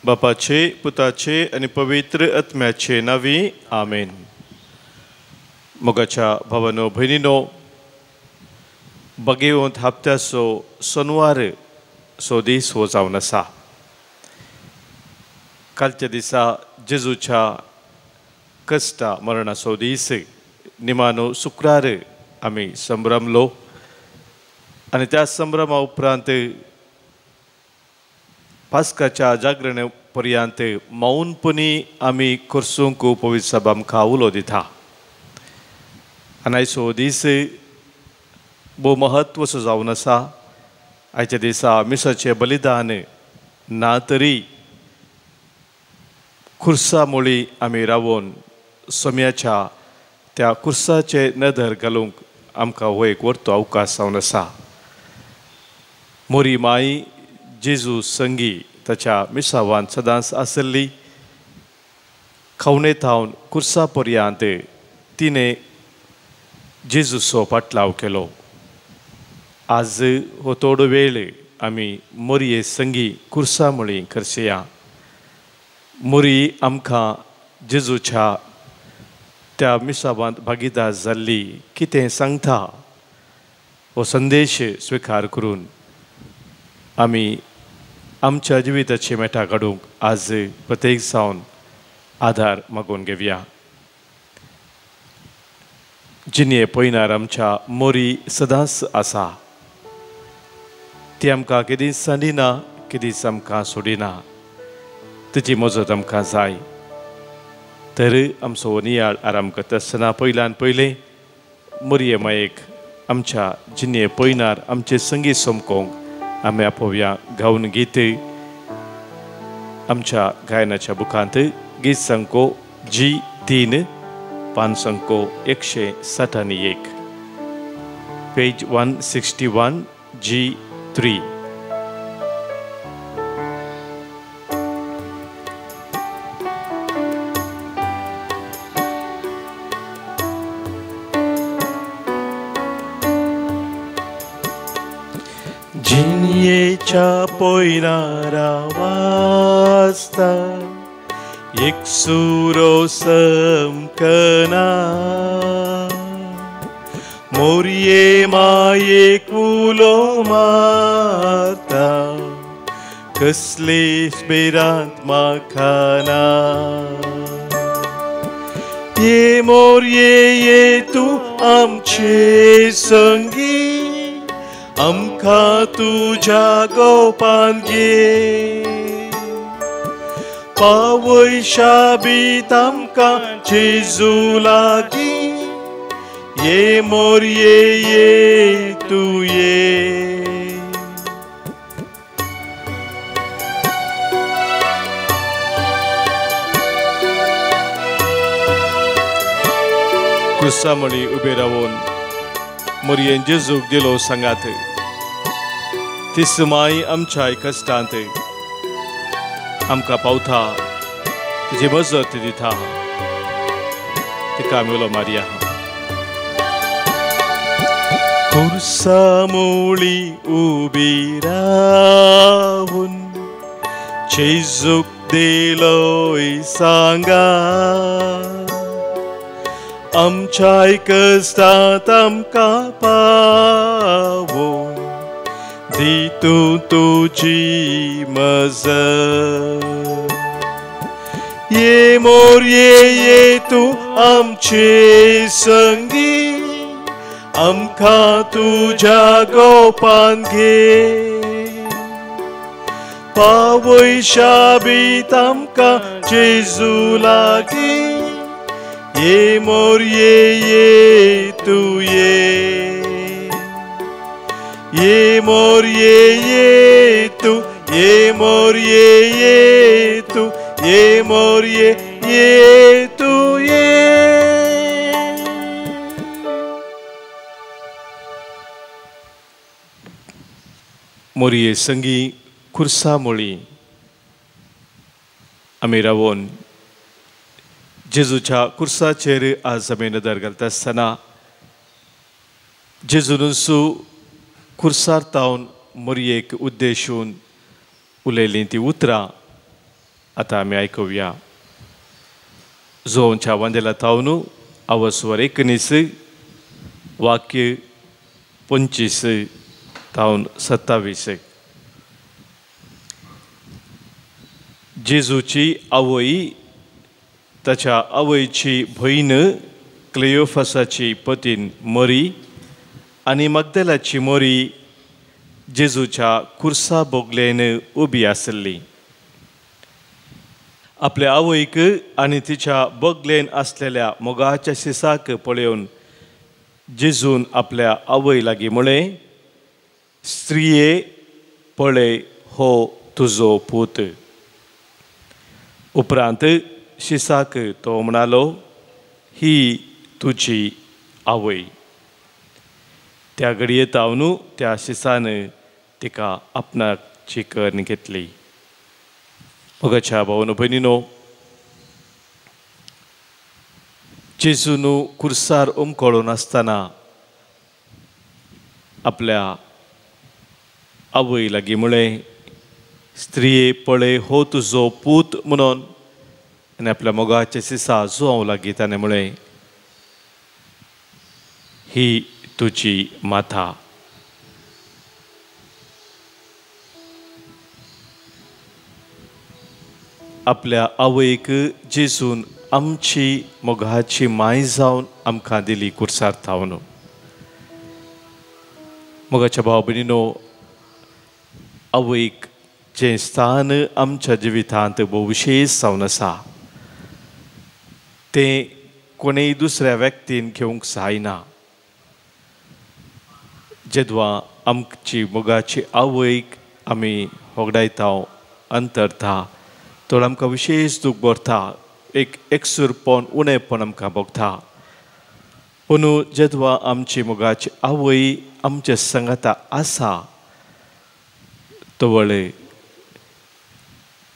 बापाचे, पुताचे आणि पवित्र आत्म्याचे नावी आमेन. मोगाच्या भावांनो भयणींनो, बगेवंत हप्त्याचो सोनवार सो दीस हो जावन आसा. कालच्या दिसा जेजूच्या कश्टा मरणाचो दीस निमाणो शुक्रार आमी संभ्रमलो आणि त्या संभ्रमा उपरांत पास्काच्या जागरण पर्यंत मौनपणी आमी करसूंक पवित्र सभा आमकां उलो दिता. आनी आयचो दीस भोव महत्वाचो जावन आसा. आयच्या दिसा मिसाचें बलिदान ना तरी खुर्सा मुळी आमी रावून सोम्याच्या त्या खुर्साचे नदर घालूंक आमकां हो एक व्हडलो अवकाश जावन आसा. मोरी माई जेजू संगी ताच्या मिसावान सदांच आसली. खवणेतावन खुर्सा पर्यंत तिणें जेजूचो पाटलाव केलो. आज हो थोडो वेळ आमी मोरये संगी खुर्सा मुळी करचेया. मोरी आमकां जेजूच्या त्या मिसावांत भागीदार जाल्ली कितें सांगता हो संदेश स्विकार करून आमी आमच्या जिविताची मेटा काडूंक आज प्रत्येक जावन आधार मागून घेवया. जिने पयनार आमच्या मोरी सदांच आसा. ती आमकां केदीच सांडिना, केदीच आमकां सोडिना. तिची मजत आमकां जाय. तर आमचो नियाळ आराम करता आसतना पयल्यान पयलें मोरये मायेक आमच्या जिने पयनार आमचे संगीत सोमकोंक आमी आपोवया गावन गीत. आमच्या गायनाच्या बुकांत गीत संको G3 पान संको 161 पेज 161 G3. जिन्येच्या पयनारा वाजता एक सुरो समकना. मोरये मायेक उलो मारता कसले स्पेरांत म्हाखाना. ये मोरये ये तूं आमचे संगी, आमकां तुज्या गोपान घे. पावय शाबीत आमकां जेजू लागीं, ये मोरये ये तूं ये. खुर्सा मुळी उबे रावून मोरयेन जेजूक दिलो सांगात. ती समाई आमच्या कश्टांत आमकां पावता, तिची मजत दिता. तिका आमी उलो मारया. खुर्सा मुळी उबी रावून जेजूक दिलोय सांगा. आमच्या कश्टांत आमकां पावोन दितू तुजी मजत. ये मोरये ये तूं आमचे संगी, आमकां तुज्या गोपान घे. पावय शाबीत आमकां जेजू लागीं, ये मोरये ये तूं ये. ये मोरये ये तूं, ये मोरये ये तूं, ये मोरये ये तूं ये. मोरये संगी खुर्सा मुळी आमी रावून जेजूच्या खुर्साचेर आज आमी नदर घालता आसतना जेजूनसू खुर्सार तावन मोरयेक उद्देशून उलयलीं ती उतरां आता आम्ही ऐकूया. जोंच्या वंदेला तावनू अवस्वर 19 वाक्य 25 तावन 27. जेजूची आवय ताच्या आवयची भयण क्लेयोफासाची पतीन मरी आनी मग्दलाची मरी जेजूच्या कुर्सा बोगलेन उबी आसली. आपल्या आवयक आनी तिच्या बोगलेन आसलेल्या मोगाच्या सिसाक पळयोवन जेजून आपल्या आवय लागीं म्हळें, स्त्रिये पळय हो तुजो पूत. उपरांत शिसाक तो म्हणालो, ही तुजी आवय. त्या घडये तावनू त्या शिसान तिका आपणाची कर्ण घेतली. मोगाच्या भावानो भयणीनो, जेजून कुर्सार उमकळून आसतना आपल्या आवय लागीं म्हळें, स्त्रिये पळय हो तुजो पूत म्हणून. आनी आपल्या मोगाच्या सिसा जुआंव लागीं ताणें म्हळें, ही तुजी माता. आपल्या आवयक जेजून आमची मोगाची माय जावन आमकां दिली कुर्सार थावन. मोगाच्या भाव भयणीनो, आवयक जें स्थान आमच्या जिवितांत भोव विशेश जावन आसा तें कोणेय दुसऱ्या व्यक्तीन घेवंक जायना. जेदवा आमची मोगाची आवयक आमी होगडायता अंतरता तो आमकां विशेष दूख भरता, एक एकसूरपण उणेपण आमकां भोगता. पूण जेदवा आमची मोगाची आवय आमच्या संगता आसा तवळ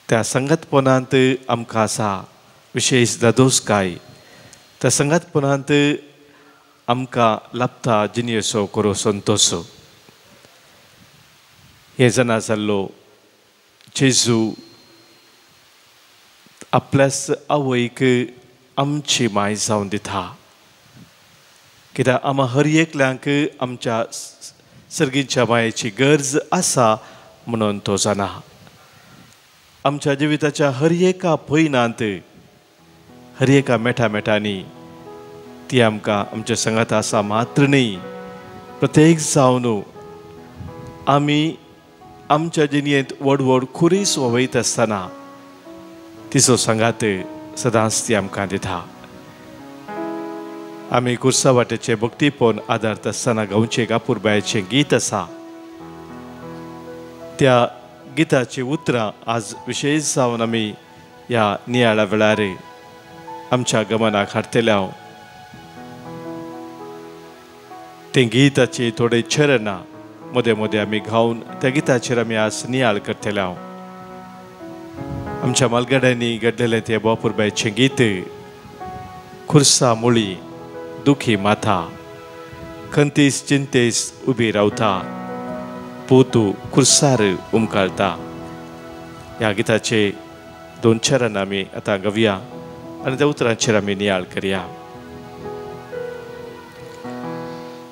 त्या संगतपणांत आमकां आसा विशेष दादोसकाय. त्या संगतपणांत आमकां लाभता जिनियसो करो संतोसो. हे जाणा जाल्लो जेजू आपल्याच आवयक आमची माय जावन दिता. कित्याक आम्हा हर एकल्यांक आमच्या सर्गीच्या मायेची गरज आसा म्हणून तो जाणा. आमच्या जिविताच्या हर एका पयनांत हर एका मेठांनी ती आमकां आमच्या संगात आसा मात्र न्ही. प्रत्येक जावन आमी आमच्या जिणेंत व्हड व्हड खुरीस वयता आसतना तिचो संगात सदांच ती आमकां दिता. आमी कुर्सा वाटेचे भक्तीपण आदारता आसतना गांवचे गापूरबायेचें गीत आसा. त्या गिताची उतरां आज विशेश जावन आमी ह्या नियाळा वेळार आमच्या गमनाक हाडटल्या. तें गिताची थोडे चरणां मदें मदें आमी गावन त्या गिताचेर आमी आज नियाळ करतल्या. आमच्या मालगड्यांनी घडलेलें तें बापूरबायेचें गीत. खुर्सा मुळी दुखी माथा खंतीस चिंतेस उबी रावता, पोतू खुर्सार उमकाळता. ह्या गिताचे 2 चरण आमी आतां गावया आनी त्या उतरांचेर आमी नियाळ करया.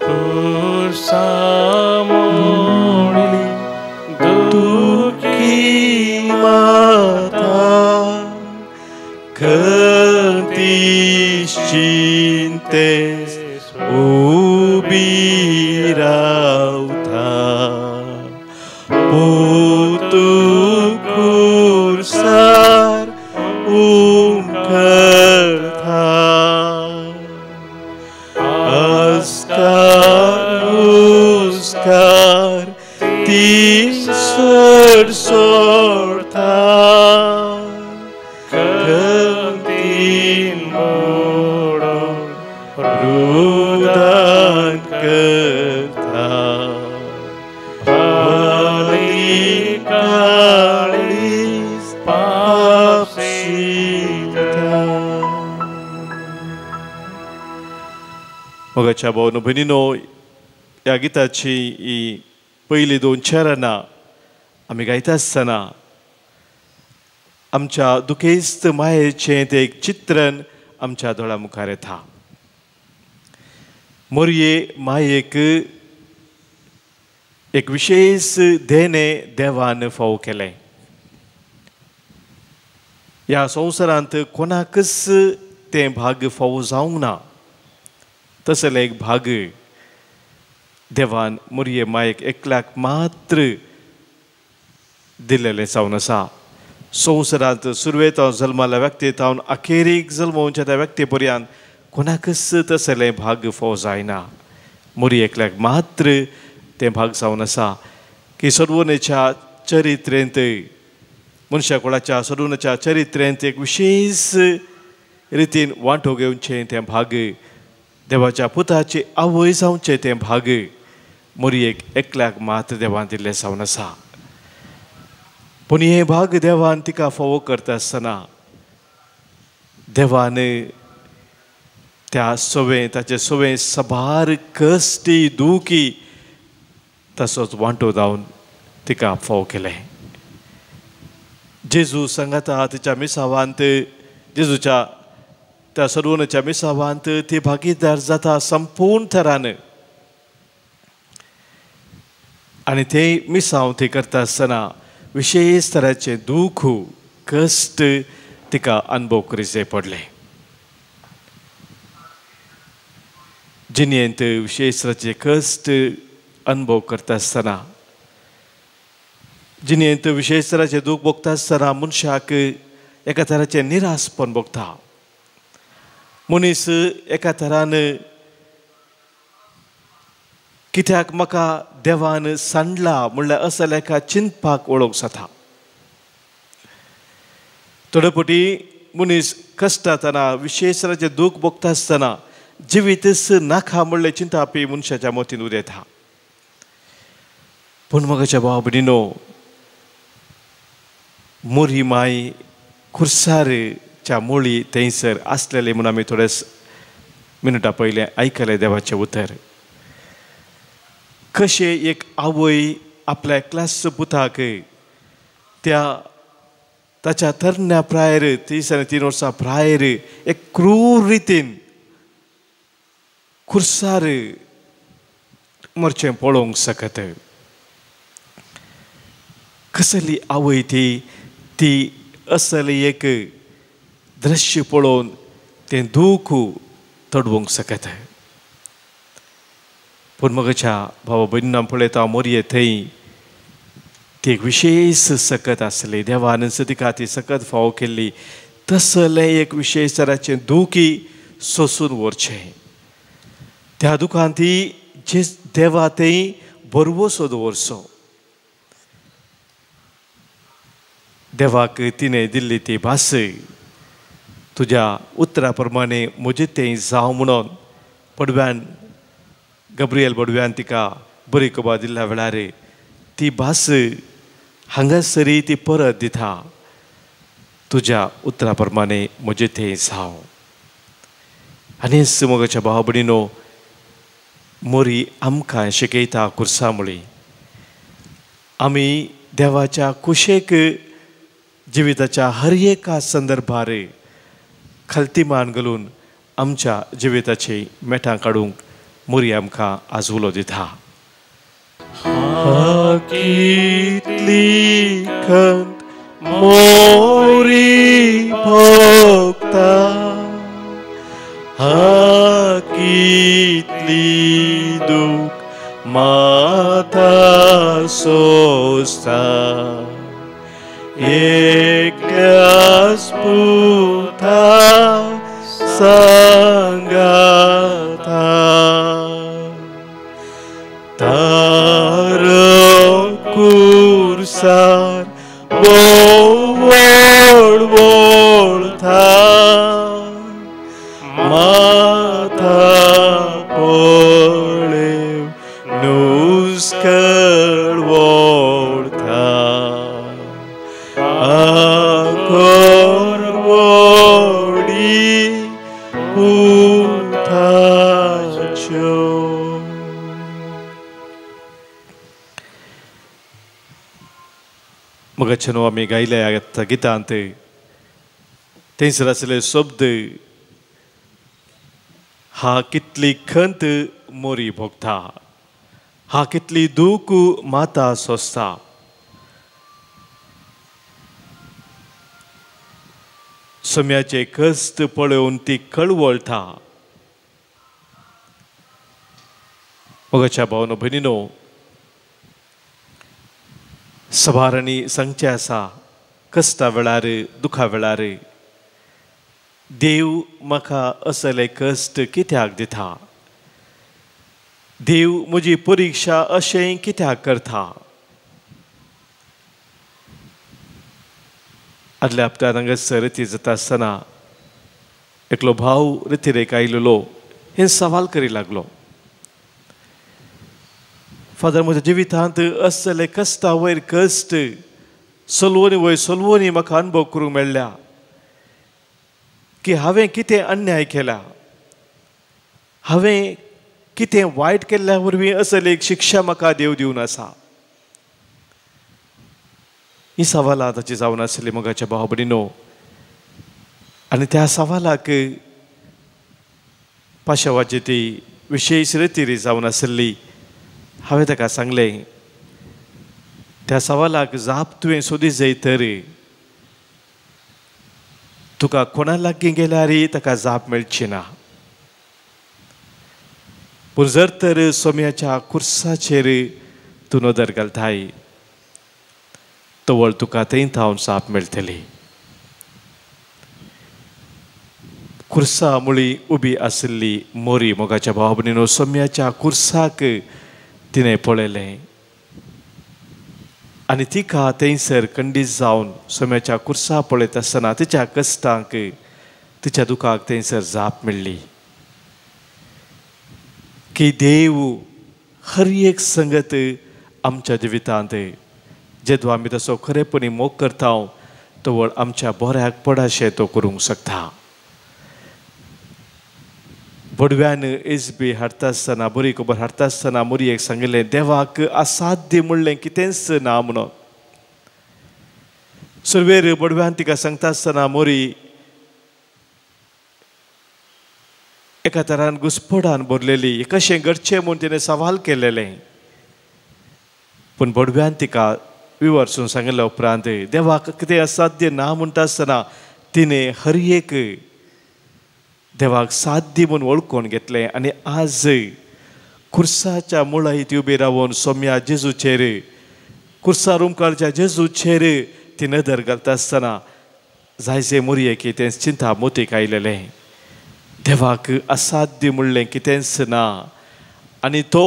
खुर्सा मुळी दुखी माथा खंतीस चिंतेस उबी रावता, पोतू खुर्सार उमकळता. अस्कार उस्कार ती सर सोडता, खंतीन मोडोन रुदान करता. वाली काळीस पाप सीता. मोगाच्या भावानो भयणीनो, ह्या गिताची ही पयलीं 2 चरणां आमी गायता आसतना आमच्या दुखेस्त मायेचें तें एक चित्रण आमच्या दोळ्या मुखार येता. मोरये मायेक एक विशेष देणें देवान फावो केलें. ह्या संवसारांत कोणाकच तें भाग फावो जावंक ना. तसलें एक भाग देवान मोरये मायेक एकल्याक मात्र दिलेलें जावन आसा. संवसारांत सुरवेतावन जल्माल्या व्यक्तीतावन अखेरीक जल्मोवच्या त्या व्यक्ती पर्यंत कोणाकच तसलें भाग फावो जायना. मोरये एकल्याक मात्र तें भाग जावन आसा की सोडवणेच्या चरित्रेंत मनशा कुळाच्या सोडवणेच्या चरित्रेंत एक विशेष रितीन वांटो घेवचें तें भाग, देवाच्या पुताची आवय जावचें तें भाग मोरयेक एकल्याक मात्र देवान दिल्लें जावन आसा. पूण हे भाग देवान तिका फावो करता आसतना देवान त्या सोवें ताचे सोवें सबार कश्टी दुखी तसोच वांटो जावन तिका फावो केलें. जेजू सांगाता तिच्या मिसावांत, जेजूच्या त्या सोडवणेच्या मिसावांत ती भागीदार जाता संपूर्ण तरान. आनी ते मिसांव ती करता आसतना विशेष तराचे दूख कश्ट तिका अनुभव करीचे पडले. जिणेंत विशेष तराचे कश्ट अनुभव करता आसतना, जिणेंत विशेष तराचे दूख भोगता आसतना मनशाक एका तराचें निरासपण भोगता. मनीस एका तरान कित्याक म्हाका देवान सांडला म्हणल्यार असल्या एका चिंतपाक वळोवंक जाता. थोडे फावटी मनीस कश्टातना विशेष तराचें दूख भोगता आसतना जिवीतच नाका म्हणलें चिंतापी मनशाच्या मतीन उदें येता. पूण म्हाज्या भाव भयणीनो, मोरी माय खुर्सारच्या मोळी थंयसर आसलेले म्हूण आमी थोडे मिनटां पयलें आयकलें देवाचें उतर. कशें एक आवय आपल्या एकल्याच पुताक ताच्या तरण्या प्रायर 3 वर्सां प्रायर एक क्रूर रितीन खुर्सार मरचें पळोवंक शकत. कसली आवय ती असली एक दृश्य पळोवन तें दूख तडवंक शकत. पूण म्हज्या भावा भयणां पळयता मोरये थंय ती एक विशेष सकत आसली. देवान तिका ती सकत फावो केल्ली. तसलें एक विशेष तराचें दुखी सोंसून व्हरचें. त्या दुखान ती जे देवा थंय बरवसो दवरचो. देवाक तिणें दिल्ली ती भास तुज्या उतरा प्रमाणे म्हजें तें जावं म्हणून पडव्यान गब्रियल पडव्यान तिका बरी खबर दिल्ल्या वेळार ती भास हांगासरी ती परत दिता. तुज्या उतरा प्रमाणे म्हजें तें जावं. आनी म्हज्या भाव भयणीनो, मोरी आमकां शिकयता खुर्सामुळी आमी देवाच्या कुशेक जिविताच्या हर एका संदर्भार खालतीमान घालून आमच्या जिविताची मेटां काडूंक मोरी आमकां आजवलो दिता. कितली खंत मोरी भोगता, कितली दूख माता सोसता. एकल्याच पुता सांगाता तारो कुर्सार बोवळ वळता. माता पळेव नुस्कळ वळता. आकोर वळी पुताच्यो. मगचनो आमी गायल्या गितांत थंयसर आसले शब्द हा कितली खंत मोरी भोगता, हा कितली दूख माता सोंसता. सोम्याचे कश्ट पळोवन ती कळवळटा. मोगाच्या भावनो भयणीनो, सवारांनी सांगचें आसा, कश्टा वेळार दुखा वेळार देव म्हाका असले कश्ट कित्याक दिता, देव म्हजी परिक्षा अशें कित्याक करता. आदल्या हप्त्यात हांगासर रिती जाता आसतना एकलो भाव रितीरेक आयिल्लो हें सवाल करी लागलो, फादर म्हज्या जिवितांत असले कश्टा वयर कश्ट सोलवोनी वयर सोलवोनी म्हाका अनुभव करूंक मेळ्ळ्या की हांवें कितें अन्याय केला, हांवें कितें वायट केल्ल्या वरवीं असले एक शिक्षा म्हाका देव दिवन आसा. ही सवालां ताची जावन आसली मोगाच्या भाव भयणीनो. आनी सवालाक पाशवाची ती विशेश रिती जावन आसली. हांवें ताका सांगलें, त्या सवालाक जाप तुवें सोदी जाय तर तुका कोणा लागीं गेल्यार ताका जाप मेळची ना. पूण जर तर सोम्याच्या कुर्साचेर तूं नदर घालताय तवळ तुका थंय थावन जाप मेळटली. कुर्सा मुळी उबी आशिल्ली मोरी मोगाच्या भाव भयणीनो, सोम्याच्या कुर्साक तिणें पळयलें आनी तिका थंयसर खंडीत जावन सोम्याच्या कुर्सा पळयत आसतना तिच्या कश्टांक तिच्या दुखाक थंयसर जाप मेळ्ळी. की देव हर एक संगत आमच्या जिवितांत जेदो आमी तसो खरेपणी मोग करता तवळ आमच्या बऱ्याक पडाशें तो करूंक शकता. बडव्यान एसबी हाडटा आसतना बरी खबर हाडटा आसतना मोरयेक सांगिल्लें, देवाक असाध्य म्हणलें कितेंच ना म्हणून. सुरवेर बडव्यान तिका सांगता आसतना मोरी एका तरान घुस्फोडान भरलेली, कशें घडचें म्हूण तिणें सवाल केलेलें. पूण बडव्यान तिका विवरसून सांगिल्ल्या उपरांत देवाक कितें असाध्य ना म्हणटा आसतना तिणें हर एक देवाक साध्य म्हूण वळखून घेतलें. आनी आज कुर्साच्या मुळांत ती उबी रावून सोम्या जेजूचेर, कुर्सा रुमकाळच्या जेजूचेर ती नदर घालता आसतना जायचे मोरयेक तें चिंता मोतीक आयलेलें. देवाक असाध्य म्हणलें कितेंच ना आनी तो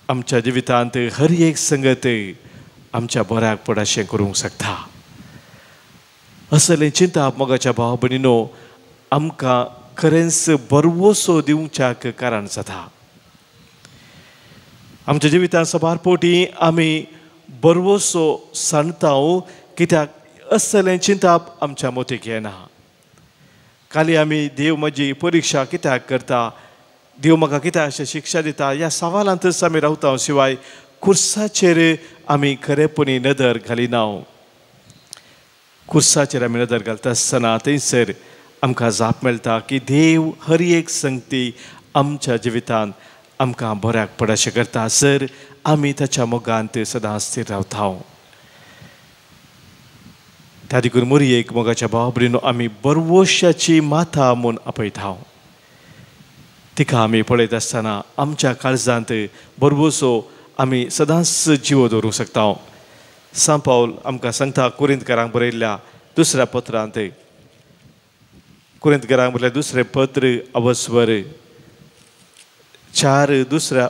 आमच्या जिवितांत हर एक संगत आमच्या बऱ्याक पडाशें करूंक शकता. असलें चिंता मोगाच्या भाव भयणीनो आमकां खरेंच बरवोसो दिवच्याक कारण जाता. आमच्या जिवितांत सबार पोटी आमी बरवोसो सांडटा कित्याक असलें चिंताप आमच्या मोतीक येना. खाली आमी देव म्हजी परिक्षा कित्याक करता, देव म्हाका कित्याक अशें शिक्षा दिता ह्या सवालांतच आमी रावता, शिवाय कुर्साचेर आमी खरेपणी नदर घालिना. कुर्साचेर आमी नदर घालता आसतना थंयसर आमकां जाप मेळटा की देव हर एक संगती आमच्या जिवितांत आमकां बऱ्याक पडाशें करता जर आमी ताच्या मोगांत सदां स्थिर रावता. त्या देखून मोरयेक मोगाच्या भाव भयणीनो आमी बरवोशाची माता म्हूण आपयता. तिका आमी पळयत आसतना आमच्या काळजांत बरवोसो आमी सदांच जिवो दवरूंक शकता. सान पावल आमकां सांगता कुरिंतकारांक बरयल्ल्या दुसऱ्या पत्रांत, कुरिंतकारांक बरयल्लें दुसरें पत्र अवस्वर 4 दुसऱ्या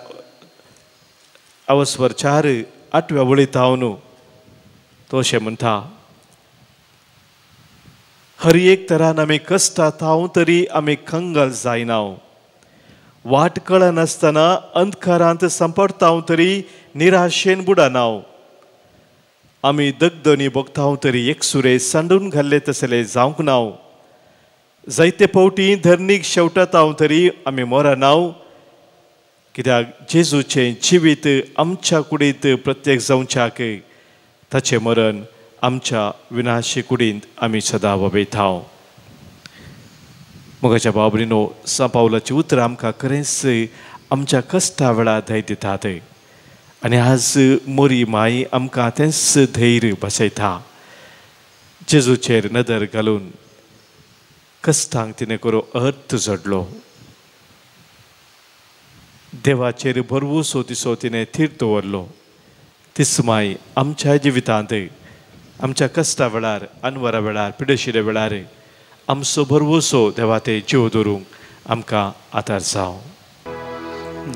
अवस्वर 4 8व्या वळींत हांव न्हू तो अशें म्हणटा, हर एक तरान आमी कश्टांत हांव तरी आमी कंगाल जायना. वाट कळनासतना अंधकारांत संपडटा तरी निराशेन बुडाना. आमी दगदनी भोगता तरी एकसुरे सांडून घाल्ले तसले जावंक ना. जायते फावटी धर्नीक शेवटात तरी आमी मरना. कित्याक जेजूचें जिवीत आमच्या कुडींत प्रत्येक जावच्याक ताचें मरण आमच्या विनाशी कुडींत आमी सदां वबयतांव. मोगाच्या भाव भयणीनो, सा पावलाची उतर आमकां खरेंच आमच्या कश्टा वेळार धैर्य दितात. आनी आज मोरी माई आमकां तेंच धैर्य बसयता. जेजूचेर नदर घालून कश्टांक तिणें करो अर्थ जोडलो. देवाचेर भरवूसो दिसो तिणें थीर दवरलो. तीच माई आमच्या जिवितांत आमच्या कश्टा वेळार, अनवरा वेळार, पिडेशिडे वेळार आमचो भरवूसो देवा ते जीव दवरूंक आमकां आदार जावं.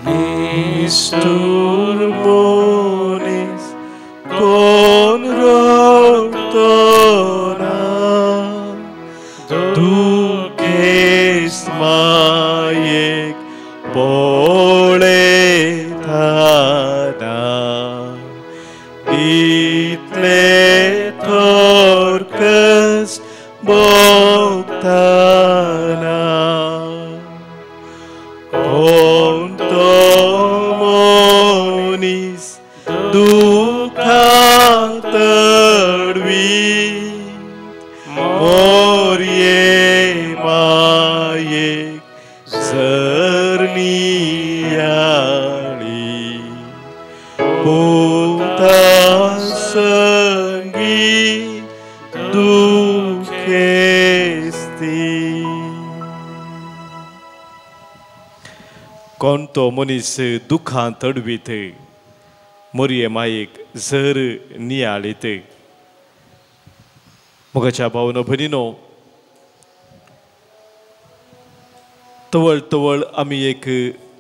निष्ठुर मनीस कोण रडतो ना, दुखेस मायेक पळयताना, इतले थोरकस भोगताना, कोण तो मनीस दुखांत तडवीत, मोरये मायेक जरनियाळी, पुता संगी दुखेस्ती. कोण तो मनीस दुखांत तडवीत, मोरये मायेक जर नियाळीत. मोगाच्या भावनो भयणीनो, तवळ तवळ आमी एक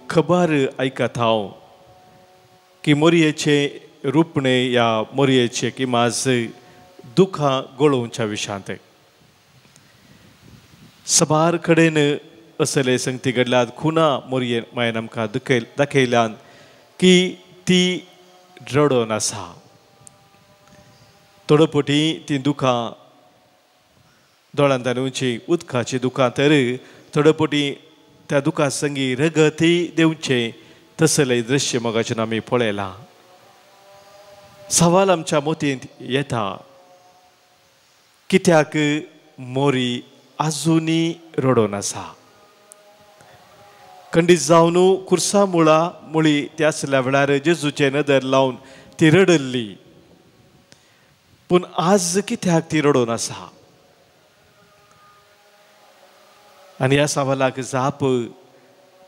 खबर आयकत हांव की मोरयेचे रुपणे या मोरयेचे किमाज दुखां गळोवच्या विशांत. सबार कडेन असले संगती घडल्यात. खुना मोरये मायन आमकां दाखयल्यान की ती रडोन आसा. तोडपटी ती दुखां दोळ्यान घालूची उदकाची दुखां, तर तोडपटी त्या दुखां संगी रगती दिवचे तसले दृश्य मोगाच्यान आमी पळयलां. सवाल आमच्या मोतींत येता, कित्याक मोरी आजुनी रडोन आसा? खंडीत जावन कुर्सा मुळी त्या आसल्या वेळार जेजूचे नदर लावन ती रडल्ली. पूण आज कित्याक ती रडोन आसा? आनी ह्या सवालाक जाप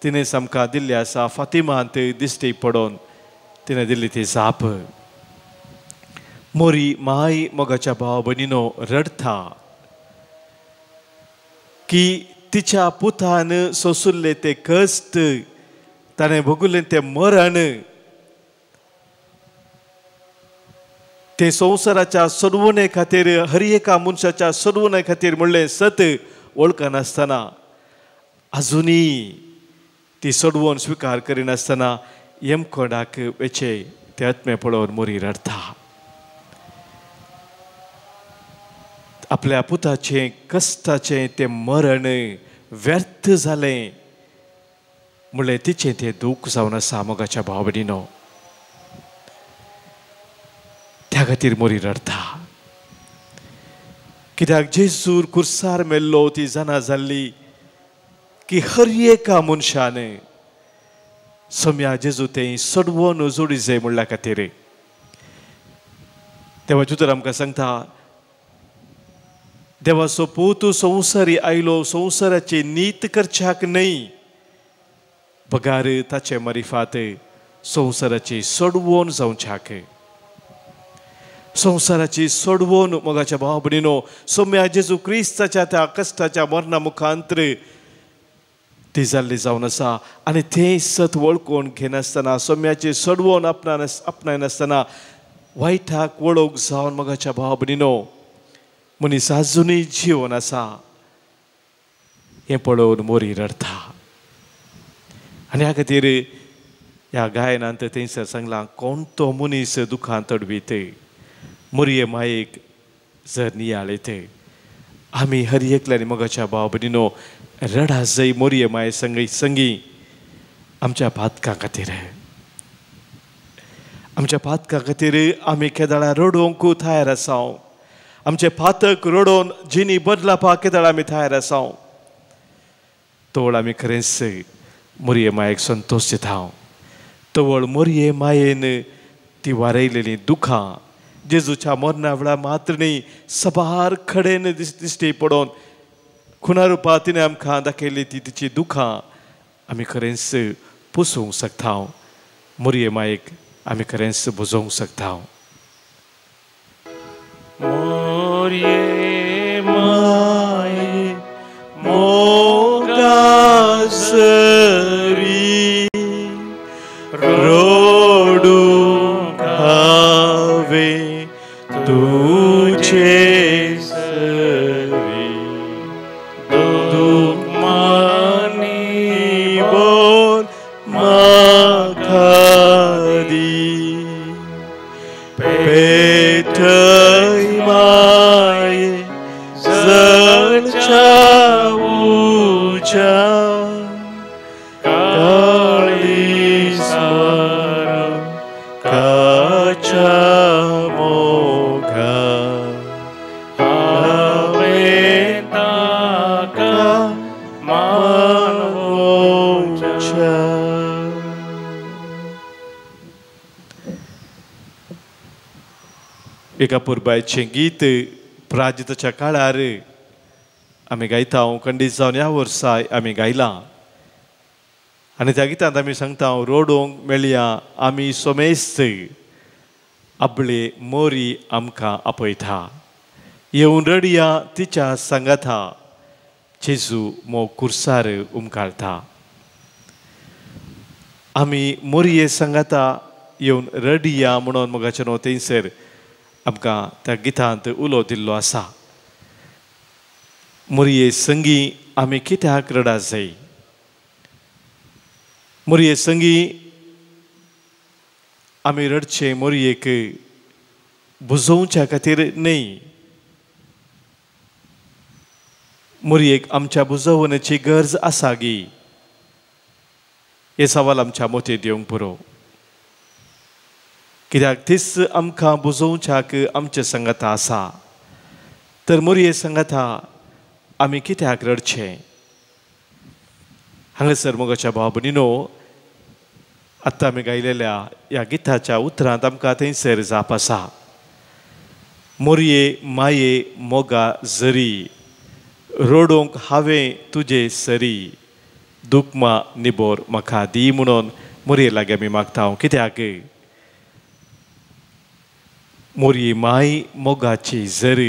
तिणें आमकां दिल्ली आसा. फातिमांत दिश्टी पडोवन तिणें दिल्ली ती जाप. मोरी माय मोगाच्या भाव भयणीनो रडता की तिच्या पुतान सोसुल्ले ते कश्ट, ताणें भोगुल्लें तें मरण, ते संवसाराच्या सडवणे खातीर, हर एका मनशाच्या सडवणे खातीर म्हणलें सत वळखनासतना, आजुनी ती सडवण स्विकार करिनासतना यमकोडाक वेचे ते आत्मे पळोवन मोरी रडता. आपल्या पुताचे कश्टाचे ते मरण व्यर्थ जालें म्हणलें तिचें तें दूख जावन आसा. मोगाच्या भाव भयणीनो, त्या खातीर मोरी रडता. कित्याक जेजूर कुर्सार मेल्लो ती जाणा जाल्ली की हर एका मनशान सोम्या जेजू तें सडवून जोडी जाय म्हणल्या खातीर. देवाचें उतर आमकां सांगता, देवाचो पूत संवसारी आयलो संवसाराची नीत करच्याक न्हय, पगार ताचे मारिफात संवसाराची सडवण जावच्याक. संवसाराची सडवण मोगाच्या भाव भयणीनो सोम्या जेजू क्रिस्ताच्या त्या कश्टाच्या मरणा मुखांतर ती जाल्ली जावन आसा. आनी तें सत वळखून घेनासतना, सोम्याची सडवण आपणायनासतना वायटाक वळोवंक जावन मोगाच्या भाव भयणीनो मनीस आजुनूय जिवन आसा हें पळोवन मोरी रडता. आनी ह्या खातीर ह्या गायनांत थंयसर सांगलां, कोण तो मनीस दुखांत तडवीत, मोरये मायेक जर नियाळीत. आमी हर एकल्यानी मोगाच्या भाव भयणीनो रडा जय मोरये माये संगी आमच्या पातकां खातीर. आमच्या पातकां खातीर आमी केदाळा रडोवंक तयार आसा. आमचे फातक रडोवन जिनी बदलापाक केदळ आमी तयार आसा तवळ आमी खरेंच मोरये मायेक संतोश दिता तवळ मोरये मायेन ती वारयलेली दुखां जेजूच्या मरणा वेळार मात्र न्ही सबार खडेन दिश्टी पडोवन खुना रुपा तिणें आमकां दाखयली ती तिची दुखां आमी खरेंच पुसूंक शकता मोरये मायेक आमी खरेंच बुजोवंक शकता मोरये माये मोगासरी रोडूंक हावे तुझे सरी दूख मानी बोल म्हाका दी पेटय माये जळच्या उज्या काळीसार काच्या मोगा हांवें ताका मानोवच्या एका पुरबायचें गीत प्राजिताच्या काळार आमी गायता खंडीत जावन ह्या वर्सा आमी गायलां आनी त्या गितांत आमी सांगता रोडोंक मेळया आमी सोमेस्त आपले मोरी आमकां आपयता येवन रडया तिच्या सांगाता जेजू मो कुर्सार उमकाळटा आमी मोरये सांगाता येवन रडया म्हणून मोगाच्या नोतेंसर आमकां त्या गितांत उलो दिल्लो आसा मोरये संगी आमी कित्याक रडा जाय मोरये संगी आमी रडचे मोरयेक बुजोवच्या खातीर न्ही मोरयेक आमच्या बुजोवण्याची गरज आसा गी हे सवाल आमच्या मोती दिवंक पुरो कित्याक तीच आमकां बुजोवच्याक आमचे संगता आसा तर मोरये सांगाता आमी कित्याक रडचे हांगासर मोगाच्या भाव भयणीनो आतां आमी गायलेल्या ह्या गिताच्या उतरांत आमकां थंयसर जाप आसा मोरये माये मोगा जरी रोडोंक हांवें तुजे सरी दुखमा निबोर म्हाका दी म्हणून मोरये लागीं आमी मागता कित्याक मोरये माय मोगाची जर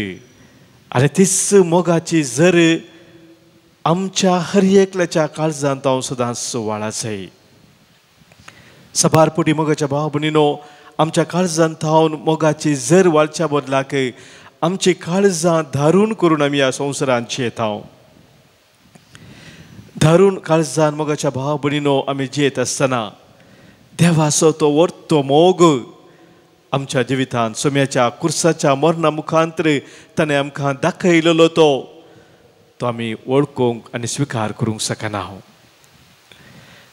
आनी तीच मोगाची जर आमच्या हर एकल्याच्या काळजांत हांव सदांच वाळाचय सबारपुटी मोगाच्या भाव भयणीनो आमच्या काळजांत हांव मोगाची जर वाळच्या बदलाक आमची काळजां धारून करून आमी ह्या संवसारांत येता धारून काळजान मोगाच्या भाव भयणीनो आमी जियेत आसतना देवाचो तो वर्तो मोग आमच्या जिवितांत सोम्याच्या कुर्साच्या मरणा मुखांतर ताणें आमकां दाखयलेलो तो आमी वळखूंक आनी स्विकार करूंक शकना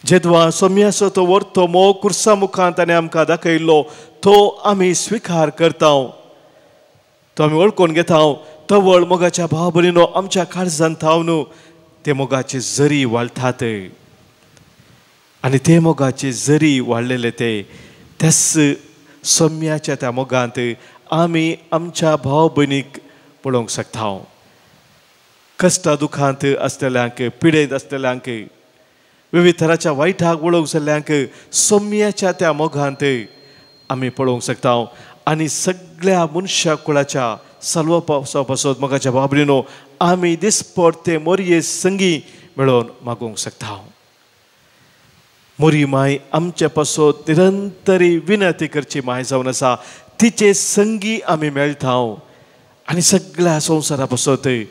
जेदवा सोम्याचो तो वर्तो मोग कुर्सा मुखांत ताणें आमकां दाखयल्लो तो आमी स्विकार करता तो आमी वळखून घेता तवळ मोगाच्या भाव भयणीनो आमच्या काळजांत हांव ते मोगाचे जरी वाळटात आनी ते मोगाचे जरी वाळलेले त्याच सोम्याच्या त्या मोगांत आमी आमच्या भाव भयणीक पळोवंक शकता कश्टा दुखांत आसलेल्यांक पिडेंत आसलेल्यांक विविध तराच्या वायटाक वळोवंक जाल्ल्यांक सोम्याच्या त्या मोगांत आमी पळोवंक शकता आनी सगळ्या मनशा कुळाच्या सल्वपावसा पासून मोगाच्या भाव भयणीनो आमी दिसपट ते मोरये संगी मेळोवन मागूंक शकता मोरी माय आमचे पासून निरंतरी विनंती करची माय जावन आसा तिचे संगी आमी मेळटा आनी सगळ्या संवसारा पासून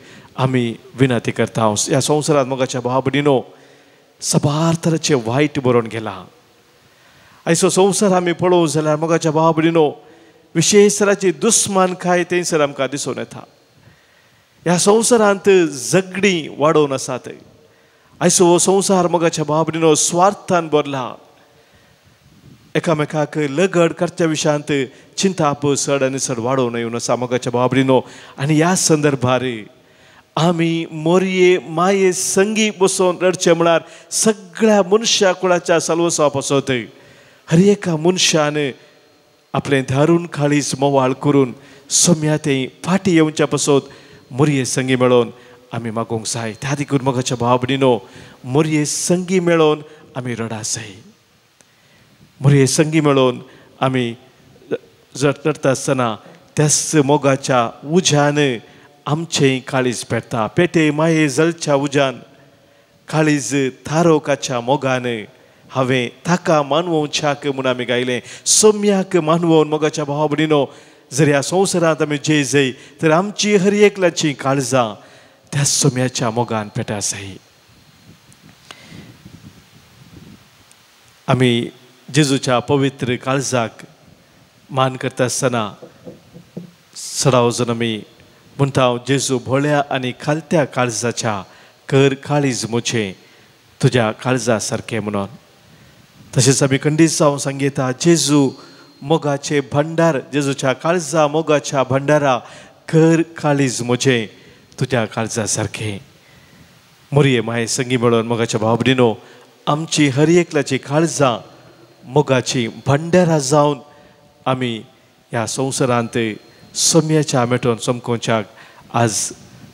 आमी विनंती करता ह्या संवसारांत मोगाच्या भाव भयणीनो सबार तरेचे वायट बरोवन गेला आयचो संवसार आमी पळोवंक जाल्यार मोगाच्या भाव भयणीनो विशेश तराची दुस्मानकाय थंयसर आमकां दिसून येता ह्या संवसारांत झगडीं वाडोवन आसात आयचो संवसार मोगाच्या भाव भयणीनो स्वार्थान भरला एकामेकाक लगड करच्या विशयांत चिंता चड आनी चड वाडोवन येवन आसा मोगाच्या बाबडीनो. आनी ह्या संदर्भार आमी मोरये माये संगी बसोन रडचे म्हळ्यार सगळ्या मनशा कुळाच्या सलवसा पासत हर एका मनशान आपलें धारून काळीज मोवाळ करून सोम्या ते फाटी येवच्या पासत मोरये संगी मेळोन आमी मागोंक जाय. त्या देखून मोगाच्या बाबडीनो मोरये संगी मेळोन आमी रडा जाय. मोरये संगी मेळोन आमी रडटा आसतना त्याच मोगाच्या उज्यान आमचें काळीज पेटता. पेटे माये जलच्या उज्यान काळीज थारोकाच्या मोगान हांवें ताका मानवोवच्याक म्हूण आमी गायलें. सोम्याक मानवोवन मोगाच्या भावभयणीनो जर ह्या संवसारांत आमी जे जाय तर आमची हर एकल्याची काळजां त्या सोम्याच्या मोगान पेटा जाय. आमी जेजूच्या पवित्र काळजाक मान करता आसतना सडाव वचून आमी म्हणटा जेजू भोळ्या आनी खालत्या काळजाच्या कर काळीज मुझें तुज्या काळजा सारकें म्हणून. तशेंच आमी खंडीत जावन सांगता जेजू मोगाचे भंडार जेजूच्या काळजा मोगाच्या भंडारा कर काळीज मुझें तुज्या काळजा सारकें. मोरये माये संगी मेळोन मोगाच्या भावभयणीनो आमची हर एकल्याची काळजां मोगाची भंडारा जावन आमी ह्या संवसारांत सोम्याच्या मेटोन चमकोवच्याक आज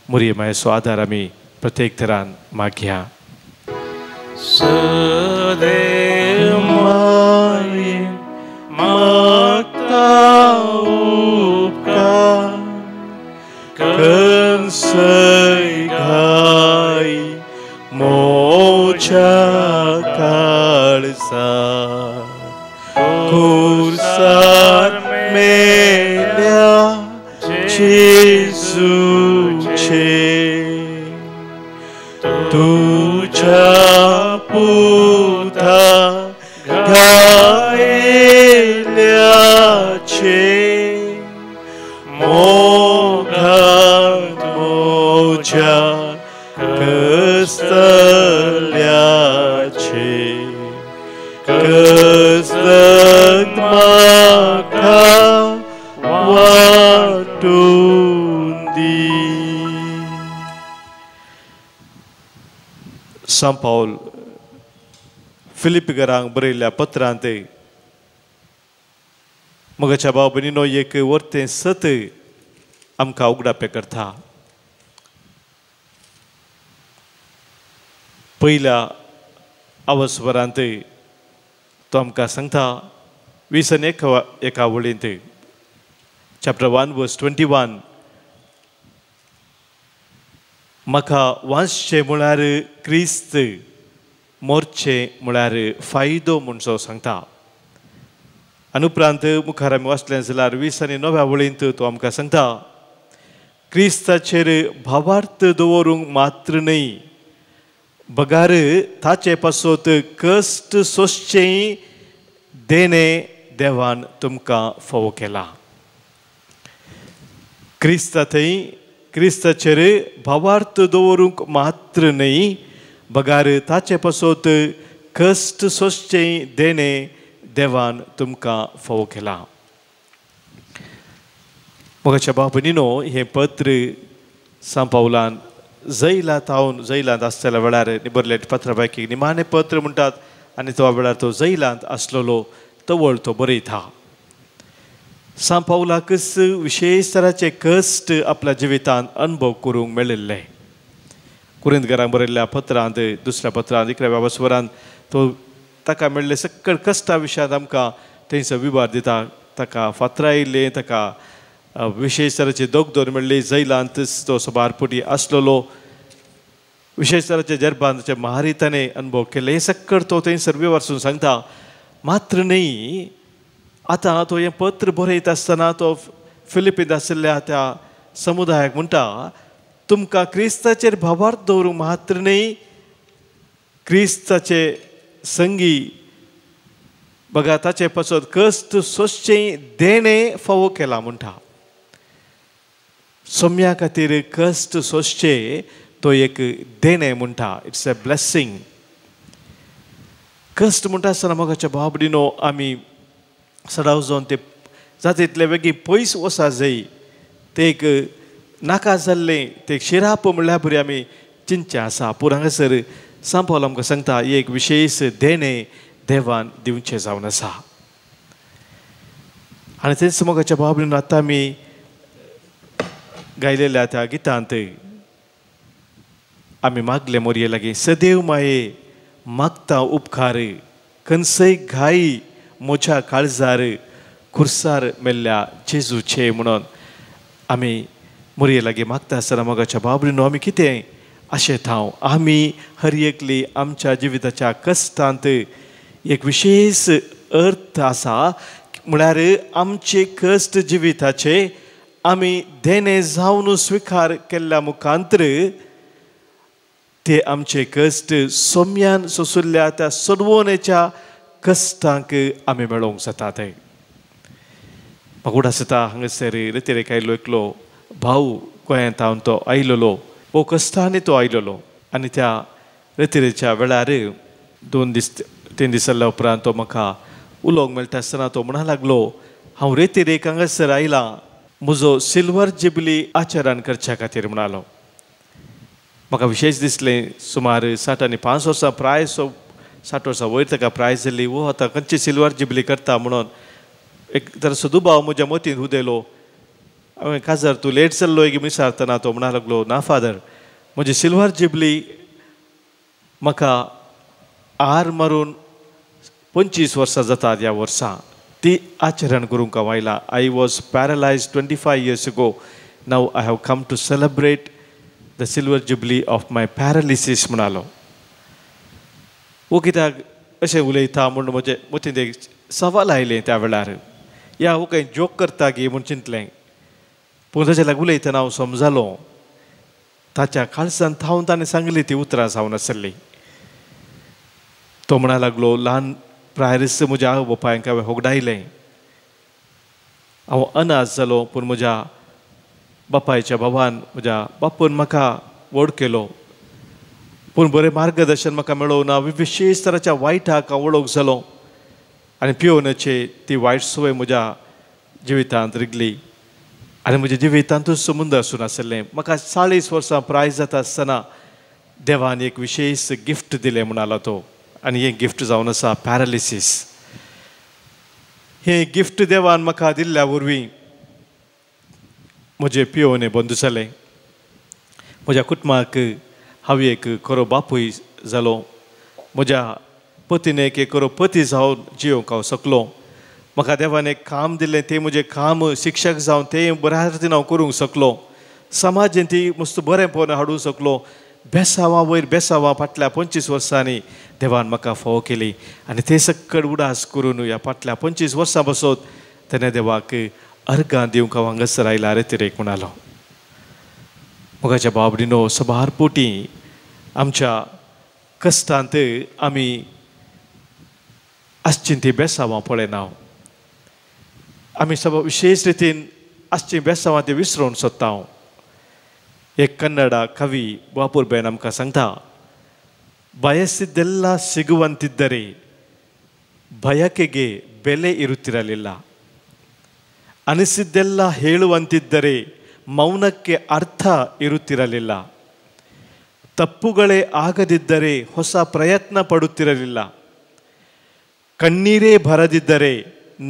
मोरये मायेचो आदार आमी प्रत्येक तरान मागया. सदैव माये मागता उपकार कंसय घाई मोच्या काळजा खुर्सार मेल्या जेजूचे तुझ्या पुता घायल्याचे मोगात मोच्या कस्तल्याचे कस्तक म्हाका वाटून दी. सांत पाऊल फिलिपिकरांक बरयल्ल्या पत्रांत मोगाच्या भाव भयणीनो एक वर्तें सत आमकां उगडापें करता. पयल्या आवस्वरांत तो आमकां सांगता 21 वळींत चॅप्टर 1 वर्स 21 म्हाका वाचचें म्हळ्यार क्रिस्त मोरचें म्हळ्यार फायदो म्हणचो सांगता. आनी उपरांत मुखार आमी वाचलें जाल्यार 29 वळींत तो आमकां सांगता क्रिस्ताचेर भावार्थ दवरूंक मात्र न्हय बगार ताचे पासत कश्ट सोंसचें देणें देवान तुमकां फावो केला. क्रिस्ताचेर भावार्थ दवरूंक मात्र न्हय बगार ताचे पासत कश्ट सोंसचें देणें देवान तुमकां फावो केला. मोगाच्या भाव भयणीनो हें पत्र सांत पावलान जैलांत आसतल्या वेळार बरयलें पत्रा पैकी निमाणें पत्र म्हणटात आनी तो वेळार तो जैलांत आसलेलो तवळ तो बरयता. सांत पावलाक विशेश तराचे कश्ट आपल्या जिवितांत अनुभव करूंक मेळिल्ले. कुरिंथकारांक बरयल्ल्या पत्रांत दुसऱ्या पत्रांत 11व्या वस्वरांत तो ताका मेळिल्ले सकयल कश्टा विशयांत आमकां थंयसर विभार दिता. ताका फातरां आयिल्लीं ताका विशेश तराची दोगदोर मेळ्ळी जैलांत तो सबारपुटी आसलेलो विशेश तराचे जरबान ताचे महारिताने अनुभव केले. हे सकयल तो थंयसर विवारसून सांगता. मात्र न्हय आतां तो हें पत्र बरयता आसतना तो फिलिपींत आशिल्ल्या त्या समुदायाक म्हणटा तुमकां क्रिस्ताचेर भावार्थ दवरूंक मात्र न्हय क्रिस्ताचे संगी बघा ताचे पासत कश्ट सोंसचें देणें फावो केला म्हणटा. सोम्या खातीर कश्ट सोंसचें तो एक देणें म्हणटा. It's a blessing. कश्ट म्हणटा आसतना मोगाच्या भाव भयणीनो आमी सडाव जावन ते जाता तितले बेगीन पयस वसा जाय ते एक नाका जाल्लें ते शिराप म्हणल्यार बरी आमी चिंतचे आसा पूण हांगासर सांत पावल आमकां सांगता एक विशेश देणें देवान दिवचें जावन आसा आनी तेच मोगाच्या बाबलीन आतां आमी गायलेल्या त्या गितांत आमी मागले मोरये लागीं सदैव माये मागता उपकार खंयसय घाई म्हज्या काळजार खुर्सार मेल्ल्या जेजूचे म्हणून आमी मोरये लागीं मागता आसतना मोगाच्या बाबलीन आमी कितें अशें थांव आमी हर एकली आमच्या जिविताच्या कश्टांत एक विशेश अर्थ आसा म्हळ्यार आमचे कश्ट जिविताचे आमी देणे जावन स्विकार केल्ल्या मुखांतर ते आमचे कश्ट सोम्यान सोंसुल्ल्या त्या सोडवणेच्या कश्टांक आमी मेळोवंक जातात म्हाका उड आसता हांगासर रितीरेक आयलो एकलो भाव गोंयांत हांव तो आयलोलो भोव कश्टांनी तो आयलोलो आनी त्या रितीरेच्या वेळार 2-3 दीस जाल्या उपरांत तो म्हाका उलोवंक मेळटा आसतना तो म्हणा लागलो हांव रितीरेक हांगासर आयलां म्हजो सिल्वर जुबली आचरण करच्या खातीर म्हणालो म्हाका विशेश दिसलें सुमार 60-5 वर्सां प्राय 60 वर्सां वयर ताका प्रायज जाल्ली वो आतां खंयची सिल्वर जुबली करता म्हणून एक तरसो दुबाव म्हज्या मतींत उदेलो हांवें काजार तूं लेट जाल्लो एक विचारतना तो म्हणा लागलो ना फादर म्हजी सिल्वर जुबली म्हाका आर मारून 25 वर्सां जातात ह्या वर्सा ती आचरण करूंक हांव आयलां I was paralysed 25 years ago now I have come to celebrate the silver jubilee of my paralysis म्हणालो वो कित्याक अशें उलयता म्हूण म्हजे मतींत एक सवाल आयलें त्या वेळार या हो खंय जोक करता गे म्हूण चिंतलें पूण ताचे लागीं उलयतना हांव समजलो ताच्या काळजांत थावन ताणें सांगली ती उतरां जावन आसली तो म्हणा लागलो ल्हान प्रायरस म्हज्या आवय बापायक हांवें होगडायलें हांव अनाथ जालो पूण म्हज्या बापायच्या भावान म्हज्या बापून म्हाका व्हड केलो पूण बरें मार्गदर्शन म्हाका मेळोवं ना विशेश तराच्या वायटाक हांव वळोवंक जालो आनी पियोनाचे ती वायट संवय म्हज्या जिवितांत रिगली आनी म्हज्या जिवितांतूच संबंद आसून आसलें म्हाका 40 वर्सां प्राय जाता आसतना देवान एक विशेश गिफ्ट दिलें म्हणालो तो आनी हें गिफ्ट जावन आसा पॅरालिसीस हें गिफ्ट देवान म्हाका दिल्ल्या वरवीं म्हजे पियोने बंद जालें म्हज्या कुटुंबाक हांव एक खरो बापूय जालो म्हज्या पतीनेक एक खरो पती जावन जियोंक हांव शकलो म्हाका देवान एक काम दिल्लें तें म्हजें काम शिक्षक जावन तें बऱ्या रितीन हांव करूंक शकलो समाजांत ती मस्त बरेंपण हाडूंक शकलो बेसांवां वयर बेसांवां फाटल्या 25 वर्सांनी देवान म्हाका फावो केली आनी ते सक्कड उडास करून ह्या फाटल्या 25 वर्सां बसोत तेणे देवाक अर्गां दिवंक हांव हांगासर आयला रितीरेक म्हणालो मोगाच्या बाबडीनो सबार पोटी आमच्या कश्टांत आमी आसचीं ती बेसांवां पळयना आमी सब विशेश रितीन आसचीं बेसांवां ती विसरोवन सोदता हांव एक कन्नಡ कवी ಬಾಪೂರ್ ಬೇನ್ आमकां सांगता ಬಯಸಿದ್ದೆಲ್ಲ ಸಿಗುವಂತಿದ್ದರೆ ಬಯಕೆಗೆ ಬೆಲೆ ಇರುತ್ತಿರಲಿಲ್ಲ ಅನಿಸಿದ್ದೆಲ್ಲ ಹೇಳುವಂತಿದ್ದರೆ ಮೌನಕ್ಕೆ ಅರ್ಥ ಇರುತ್ತಿರಲಿಲ್ಲ ತಪ್ಪುಗಳೇ ಆಗದಿದ್ದರೆ ಹೊಸ ಪ್ರಯತ್ನ ಪಡುತ್ತಿರಲಿಲ್ಲ ಕಣ್ಣೀರೇ ಬರದಿದ್ದರೆ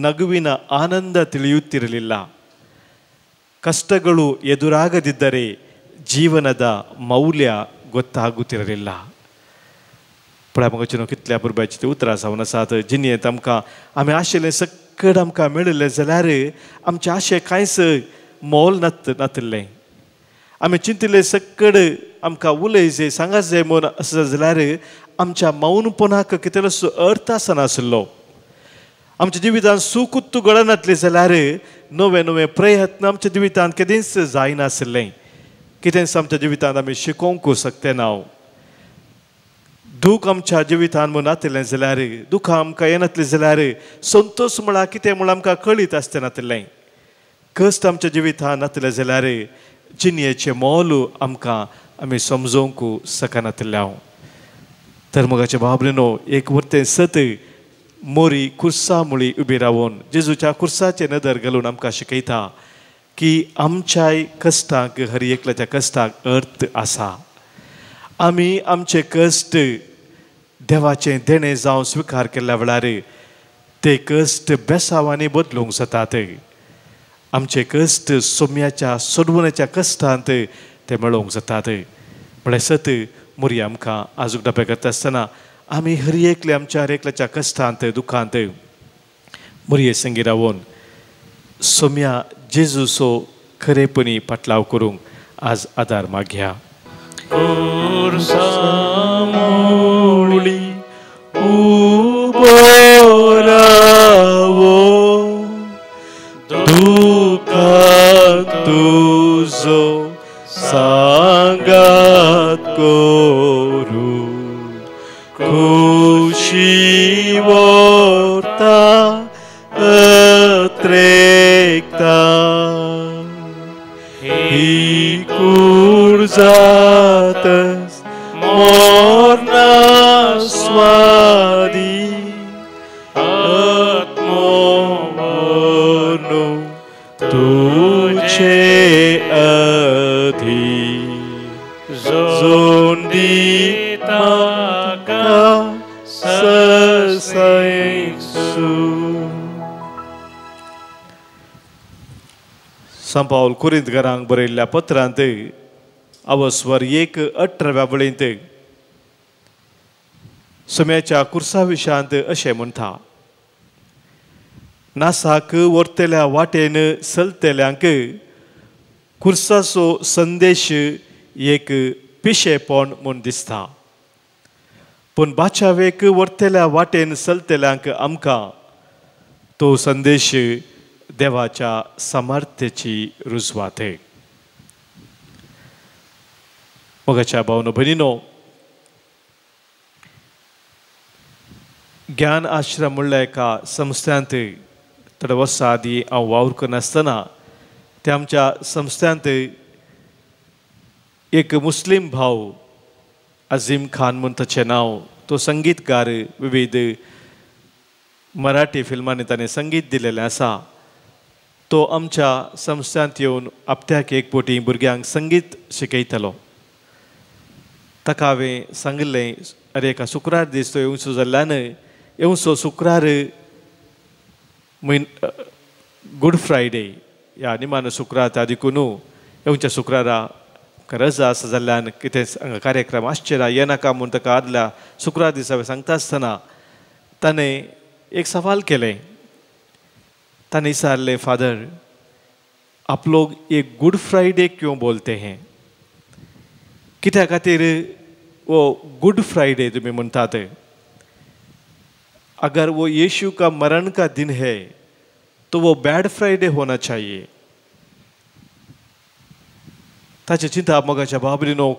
ನಗುವಿನ ಆನಂದ ತಿಳಿಯುತ್ತಿರಲಿಲ್ಲ ಕಷ್ಟಗಳು ಎದುರಾಗದಿದ್ದರೆ ಜೀವನದ ಮೌಲ್ಯ ಗೊತ್ತಾಗುತ್ತಿರಲಿಲ್ಲ पळय म्हाका कितल्या पुरबाची ती उतरां जावन आसात जिणेंत आमकां आमी आशिल्लें सक्कड आमकां मेळिल्लें जाल्यार आमचें आशें कांयच मोल नातलें आमी चिंतिल्लें सक्कड आमकां उलय जाय सांगात जाय म्हूण आसा जाल्यार आमच्या मौनपणाक कितलोसो अर्थ आसनासलो आमच्या जिवितांत सुकुत्तू गळनातलें जाल्यार नवे नवे प्रयत्न आमच्या जिवितांत केदेंच जायनासलें कितेंच आमच्या जिवितांत आमी शिकोवंक शकते ना दूख आमच्या जिवितांत म्हूण नातलें जाल्यार दुखां आमकां येनातलें जाल्यार संतोश म्हळ्यार कितें म्हूण आमकां कळीत आसतें नातलें कश्ट आमच्या जिवितांत नातलें जाल्यार जिणेचें मोल आमकां आमी समजोवंक शकनातले हांव तर मोगाच्या बाबलीनो एक वरतें सत मोरी खुर्सा मुळी उबी रावून जेजूच्या खुर्साचे नदर घालून आमकां शिकयता की आमच्याय कश्टाक हर एकल्याच्या कश्टाक अर्थ आसा. आमी आमचे कश्ट देवाचें देणें जावन स्विकार केल्ल्या वेळार ते कश्ट बेसांवांनी बदलूंक जातात. आमचे कश्ट सोम्याच्या सोडवण्याच्या कश्टांत ते मेळोवंक जातात. म्हळ्यार सत मोरी आमकां आजूक डबे करता आसतना आमी हर एकले आमच्या हर एकल्याच्या कश्टांत दुखांत मोरये संगी रावून सोम्या जेजूचो खरेपणी पाटलाव करूंक आज आदार मागया. उबो रावो दुखांत तुजो सांगात करू खुशी व्हरता अत्रेकता ही कूड जातस मोरना स्वादी आत्मो मरनो तुझे अधी जोंदिता का ससैसू. सांत पाऊल कोरिंथकारांक बरयल्ल्या पत्रांत अवस्वर 1:18 वळेंत सोम्याच्या कुर्सा विशयांत अशें म्हणटा. नासाक व्हरतल्या वाटेन चलतल्यांक कुर्साचो संदेश एक पिशेपण म्हूण दिसता. पूण बाचावेक व्हरतल्या वाटेन चलतल्यांक आमकां तो संदेश देवाच्या सामर्थ्याची रुजवात. मोगाच्या भावनो भयणीनो, ज्ञान आश्रम म्हणल्या एका संस्थांत थोडे वर्सां आदीं हांव वावर करनासतना त्या आमच्या संस्थांत एक मुस्लीम भाव अजीम खान म्हणून ताचें नांव, तो संगीतकार, विविध मराठी फिल्मांनी ताणें संगीत दिलेलें आसा. तो आमच्या संस्थांत येवन हप्त्याक एक फावटी भुरग्यांक संगीत शिकयतालो. ताका हांवें सांगिल्लें, अरे एका शुक्रार दीस तो येवचो जाल्ल्यान येवचो शुक्रार गुड फ्रायडे ह्या निमानो शुक्रार त्या देखून येवच्या शुक्रारा रजा आसा जाल्ल्यान कितें कार्यक्रम आसचे येनाका म्हूण ताका आदल्या शुक्रार दीस हांवें सांगता आसतना ताणें एक सवाल केलें. ताणें विचारलें, फादर आप लोग एक गुड फ्राइडे क्यों बोलते हैं? कित्या खातीर वो गुड फ्राइडे तुम्ही म्हणतात? अगर वो यीशु का मरण का दिन है तो वो बैड फ्राइडे होना चाहिए. ताची चिंता मोगाच्या बाबरीनो,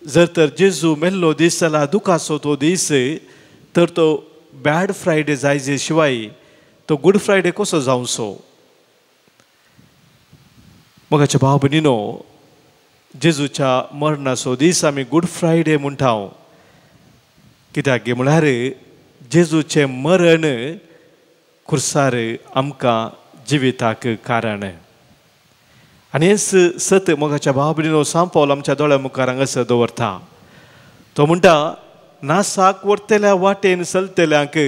जर तर जेजू मेल्लो दीस जाला दुखाचो तो दीस, तर तो बैड फ्रायडे जायजे शिवाय तो गुड फ्रायडे कसो जावचो? मोगाच्या बाबनीनो, जेजूच्या मरणाचो दीस आमी गुड फ्रायडे म्हणटा. कित्याक गे म्हळ्यार जेजूचें मरण खुर्सार आमकां जिविताक कारण. आनी हेच सत मोगाच्या बाबनीनो सांत पावल आमच्या दोळ्या मुखार हांगासर दवरता. तो म्हणटा, नासाक व्हरतल्या वाटेन चलतल्यांक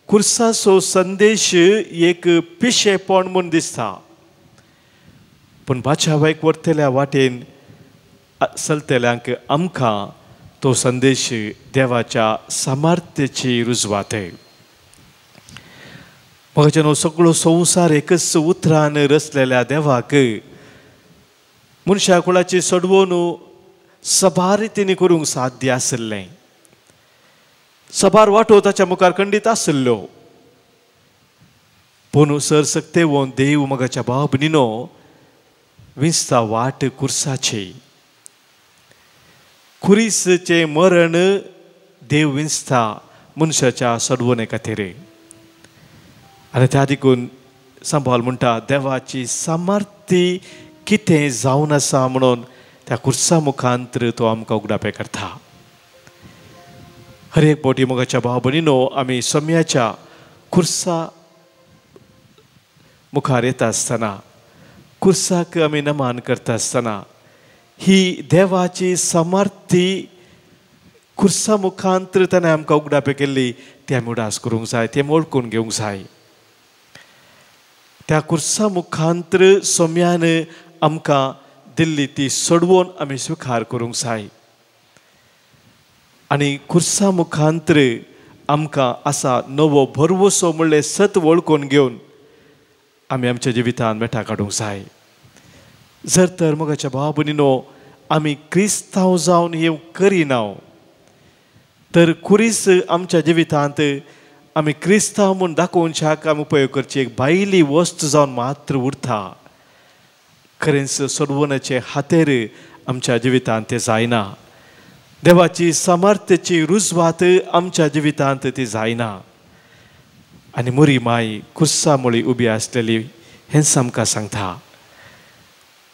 खुर्साचो संदेश एक पिशेपण म्हूण दिसता, पूण बाचावायक व्हरतल्या वाटेन चलतल्यांक आमकां तो संदेश देवाच्या सामर्थ्याची रुजवात. मोगाच्यानो, सगळो संवसार एकच उतरान रचलेल्या देवाक मनशा कुळाची सोडवण सभार रितीन करूंक साध्य आसलें. सभार वाटो ताच्या मुखार खंडीत आसल्लो, पूण सरसकतेवोन देव मोगाच्या बाबनीनो विंचता वाट खुर्साची. खुरीसचें मरण देव विंचता मनशाच्या सोडवणे खातीर. आनी त्या देखून सांबाळ म्हणटा, देवाची सामर्थ्य कितें जावन आसा म्हणून त्या खुर्सा मुखांतर तो आमकां उगडापे करता. हर एक पोटी मोगाच्या भाव भयणीनो आमी सोम्याच्या खुर्सा मुखार येता आसतना खुर्साक आमी नमान करता आसतना ही देवाची सामर्थी खुर्सा मुखांतर ताणें आमकां उगडापे केल्ली ती आमी उडास करूंक जाय ती आमी ओळखून घेवंक जाय. त्या खुर्सा मुखांतर सोम्यान आमकां दिल्ली ती सोडवून आमी स्विकार करूंक जाय. आनी खुर्सा मुखांतर आमकां आसा नवो भरवोसो म्हणलें सत वळखून घेवन आमी आमच्या जिवितांत मेटा काडूंक जाय. जर तर मोगाच्या भाव भयणीनो आमी क्रिस्तांव जावन हे करिना तर खुरीस आमच्या जिवितांत आमी क्रिस्तांव म्हूण दाखोवच्याक आमी उपयोग करची एक भायली वस्त जावन मात्र उरता. खरेंच सोडवण्याचे हातेर आमच्या जिवितांत ते जायना. देवाची सामर्थ्याची रुजवात आमच्या जिवितांत ती जायना. आनी मोरी माय खुर्सा मुळी उबी आसलेली हेंच आमकां सांगता.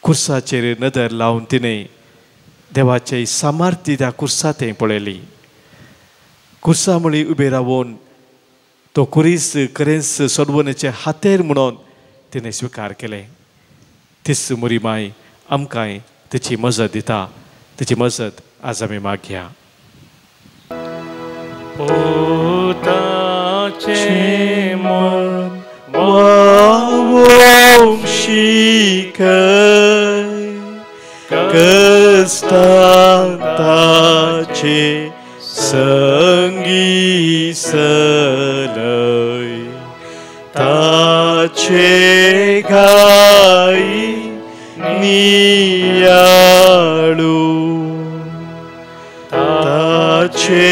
खुर्साचेर नदर लावन तिणें देवाचे सामर्थ्य त्या खुर्सांत पळयली. खुर्सा मुळी उबे रावून तो खुरीस खरेंच सोडवण्याचे हातेर म्हणून तिणें स्विकार केलें. तीच मोरी माय आमकांय तिची मजत दिता. तिची मजत आज आमी मागया. पोताचें मन वंशीकय कस्तांत ताचे संगी सलय ताचे गाई नियाळू ताचे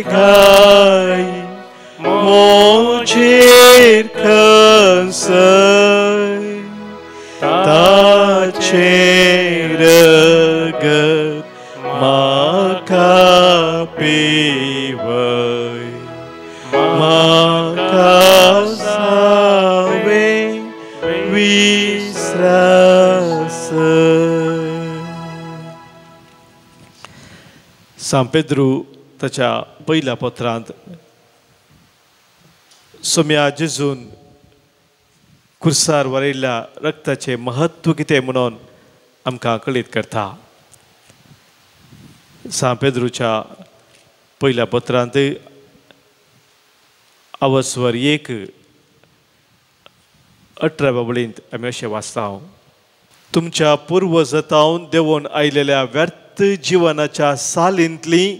गाई मोचेर खंसय ताचे रगत म्हाका पिवय म्हाका जावे विसरासय. सांत पेद्रू ताच्या पयल्या पत्रांत सोम्या जेजून खुर्सार वरयल्ल्या रक्ताचें महत्व कितें म्हणून आमकां कळीत करता. सांत पेद्रूच्या पयल्या पत्रांत अवस्वर 1:18 बाबळींत आमी अशें वाचता. तुमच्या पुर्वजतावन देवून आयलेल्या व्यर्थ जिवनाच्या सालींतली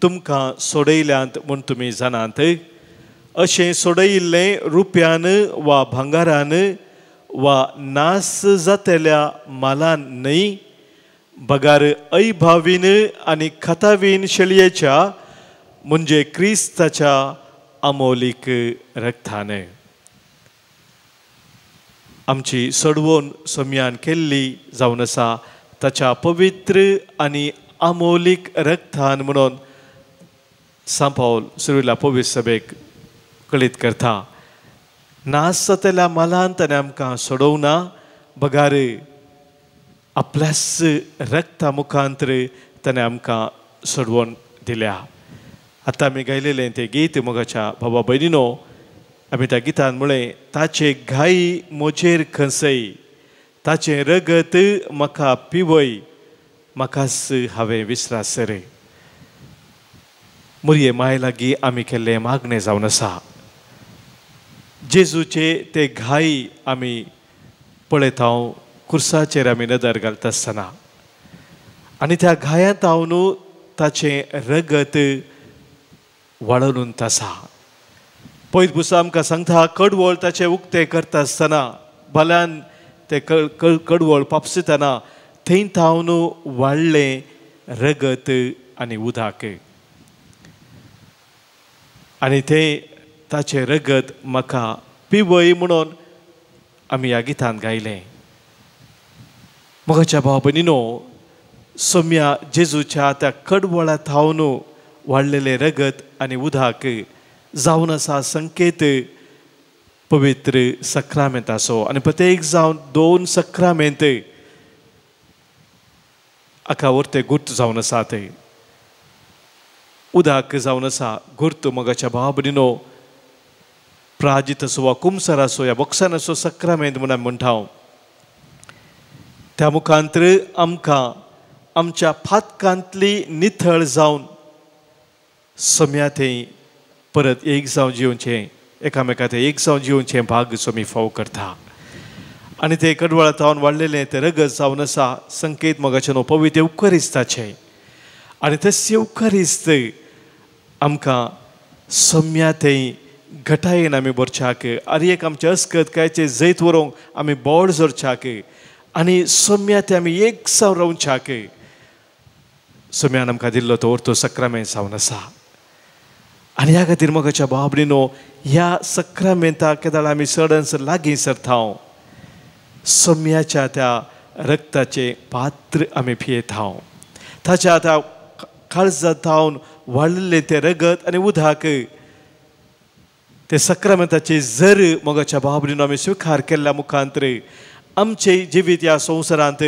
तुमकां सोडयल्यांत म्हूण तुमी जाणात. अशें सोडयिल्लें रुप्यान वा भांगारान वा नास जातल्या मालान न्हय बगार अयभावीन आनी खतावीन शेळयेच्या म्हणजे क्रिस्ताच्या अमोलीक रक्तान. आमची सोडवण सोम्यान केल्ली जावन आसा ताच्या पवित्र आनी अमोलीक रक्तान म्हणून सांत पावल सुरविल्ल्या पवित्र सभेक कळीत करता. नास जातल्या मालान ताणें आमकां सोडोवना बगार आपल्याच रक्ता मुखांतर ताणें आमकां सोडवण दिल्या. आतां आमी गायलेलें तें गीत मोगाच्या भावा भयणीनो आमी त्या गितान म्हळें ताचे घाई मोचेर खंसय ताचें रगत म्हाका पिवय म्हाकाच हांवें विसरासर. मोरये माय लागीं आमी केल्लें मागणें जावन आसा. जेजूचे ते घाई आमी पळयता खुर्साचेर आमी नदर घालता आसतना आनी त्या घायांत हांव ताचें रगत वाळून आसा. पयत पुसा आमकां सांगता कडवळ ताचें उक्तें करता आसतना भल्यान तें कडवळ पापसितना थंयत हांव वाडलें रगत आनी उदक आनी तें ताचें रगत म्हाका पिवय म्हणून आमी ह्या गितान गायलें. मोगाच्या भाव भयणीनो सोम्या जेजूच्या त्या कडवळांत हांव वाडलेलें रगत आनी उदक जावन आसा संकेत पवित्र सक्रामेंताचो आनी प्रत्येक जावन 2 सक्रामेंत आका वर्ते गुर्त जावन आसात. उदाक जावन आसा गुर्त मोगाच्या भावा भयणीनो प्राजीत असो वा कुमसार असो या बॉक्सान असो सक्रामेंत म्हणून आमी म्हणटा त्या मुखांतर आमकां आमच्या फातकांतली नितळ जावन सोम्या थंय परत एक जावन जिवचें एकामेका थंय एक जावन जिवचें भाग सोमी फाव करता आनी ते कडवळातावन वाडलेलें तें रगत जावन आसा संकेत मोगाचें न्हू पवित्र उक्करिस्ताचें आनी तशें उक्करिस्त आमकां सोम्या थंय घटायेन आमी भरच्याक आनी एक आमचे अस्कत कांयचे जैत व्हरूंक आमी बोड जोडच्याक आनी सोम्या ते आमी एक जावन रावच्याक सोम्यान आमकां दिल्लो तो ओर्तो सक्रामेंत जावन आसा आनी ह्या खातीर मोगाच्या भावा भयणीनो ह्या सक्रामेंताक केदाळ आमी सडनसर लागीं सरता सोम्याच्या त्या रक्ताचे पात्र आमी पियेता ताच्या त्या काळजांतावन वाळिल्लें तें रगत आनी उदक ते सक्रामेंताचे जर मोगाच्या भावा भयणीनो आमी स्विकार केल्ल्या मुखांतर आमचे जिवीत ह्या संवसारांत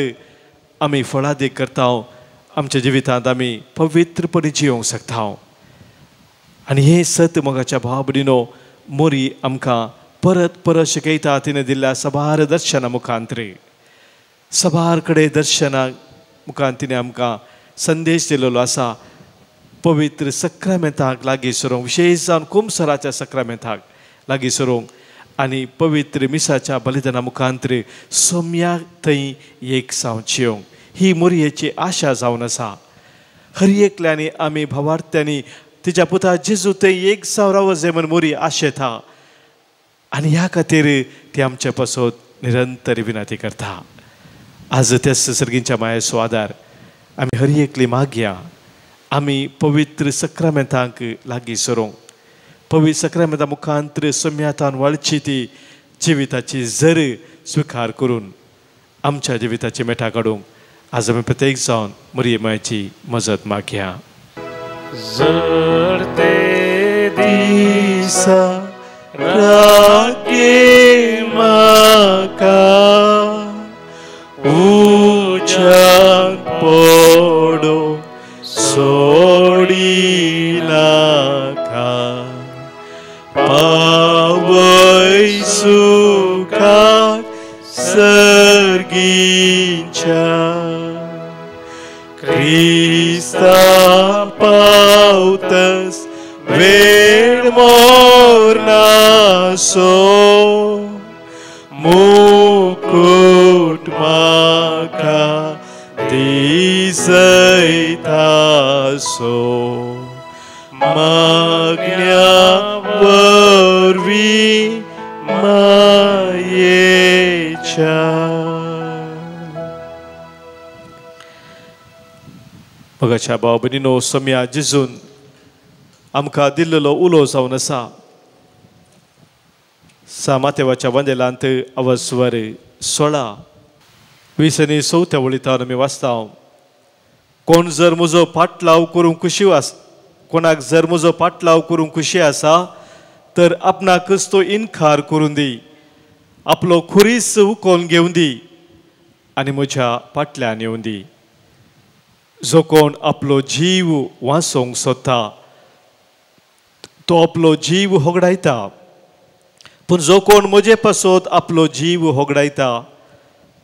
आमी फळादीक करता आमच्या जिवितांत आमी पवित्रपणी जिवंक शकता आनी हे सत मोगाच्या भावा भयणीनो मोरी आमकां परत परत शिकयता तिणें दिल्ल्या सभार दर्शना मुखांतर सभार कडेन दर्शना मुखांत तिणें आमकां संदेश दिलेलो आसा पवित्र सक्रामेंताक लागीं सरूंक विशेश जावन कुमसाराच्या सक्रामेंताक लागीं सरूंक आनी पवित्र मिसाच्या बलिदाना मुखांतर सोम्याक थंय एक जावन जिवंक ही मोरयेची आशा जावन आसा हर एकल्यांनी आमी भावार्थ्यांनी तिच्या पुता जेजू थंय एक जावन रावचे म्हूण मोरी आशेता आनी ह्या खातीर ती आमचे पासत निरंतर विनंती करता आज त्याच सर्गींच्या मायेचो आदार आमी हर एकली मागया आमी पवित्र सक्रामेंताक लागीं सरूंक पवित्र सक्रामेंता मुखांतर सोम्यातान वाळची ती जिविताची जर स्विकार करून आमच्या जिविताची मेटा काडूंक आज आमी प्रत्येक जावन मोरये मायेची मजत मागया जर ते दिसा रागे म्हाका उज्यान पडो सोडी नाका पावय सुखार सर्गींच्या क्रिस्ता पावतस वेळ मोरनासो मुकुट म्हाका दिसयतासो मागण्या वरवीं मायेच्या मोगाच्या भावा भयणीनो सोम्या जेजून आमकां दिल्लो उलो जावन आसा मातेवाच्या वंदेलांत अवस्वर 16 20 आनी 4 वळींतान आमी वाचता कोण जर म्हजो पाटलाव करूंक खुशी कोणाक जर म्हजो पाटलाव करूंक खुशी आसा तर आपणाकच तो इन्कार करून दी आपलो खुरीस उखोवन घेवन दी आनी म्हज्या फाटल्यान येवन दी जो कोण आपलो जीव वाचोवंक सोदता तो आपलो जीव होगडायता पूण जो कोण म्हजे पासत आपलो जीव होगडायता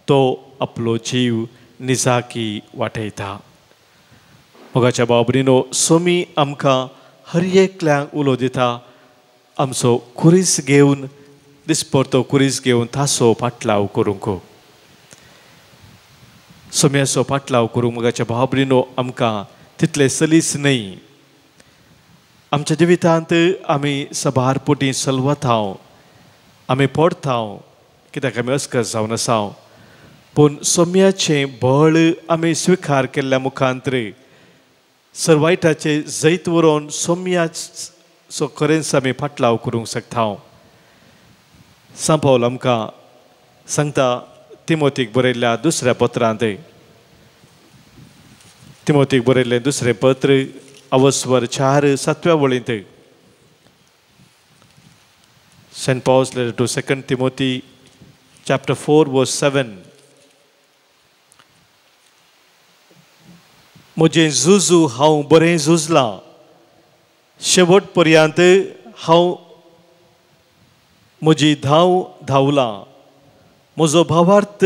तो आपलो जीव निजाकी वाटयता मोगाच्या भावा भयणीनो सोमी आमकां हर एकल्यांक उलो दिता आमचो खुरीस घेवन दिसपरतो खुरीस घेवन ताचो पाटलाव करूंक सोम्याचो पाटलाव करूंक मोगाच्या भावा भयणीनो आमकां तितले सलीस न्हय आमच्या जिवितांत आमी सबारपोटी चलवता आमी पडता कित्याक आमी अस्कत जावन आसा पूण सोम्याचें बळ आमी स्विकार केल्ल्या मुखांतर सर्वायटाचे जैत व्हरून सोम्याचो खरेंच आमी फाटलाव करूंक शकता सांपावल आमकां सांगता तिमोथीक बरयल्ल्या दुसऱ्या पत्रांत तिमोथीक बरयल्लें दुसरें पत्र अवस्वर 4-7 वळींत St. Paul's letter to 2 Timothy chapter 4 verse 7 म्हजें झुजू हांव बरें झुजलां शेवट पर्यंत हांव म्हजी धांव धांवलां, म्हजो भावार्थ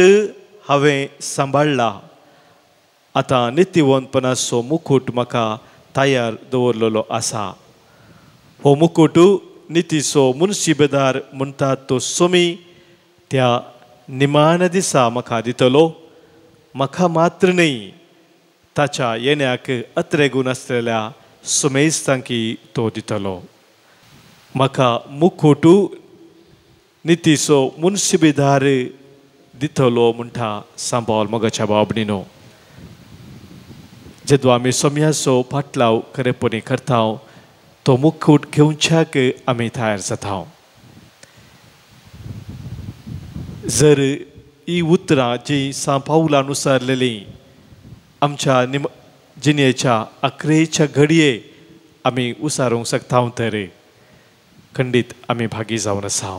हांवें सांबाळ्ळा. आतां नित्यवंतपणाचो मुकुट म्हाका तयार दवरलेलो आसा. हो मुकुट नितीचो मुनशिबेदार म्हणटा तो सोमी त्या निमाण दिसा म्हाका दितलो. म्हाका मात्र न्ही, ताच्या येण्याक अत्रेगून आसलेल्या सुमेस्तांकी तो दितलो. म्हाका मुकुट नितीचो मुनशिबेदार दितलो म्हणटा सांबाळ मोगाच्या बाबणीनो. जेदो आमी सोम्याचो फाटलाव खरेपणी करता, तो मुकुट घेवच्याक आमी तयार जाता. जर ही उतरां जी सांपावलान उसारलेली आमच्या जिणेच्या अकरेच्या घडये आमी उसारूंक शकता तर खंडीत आमी भागी जावन आसा.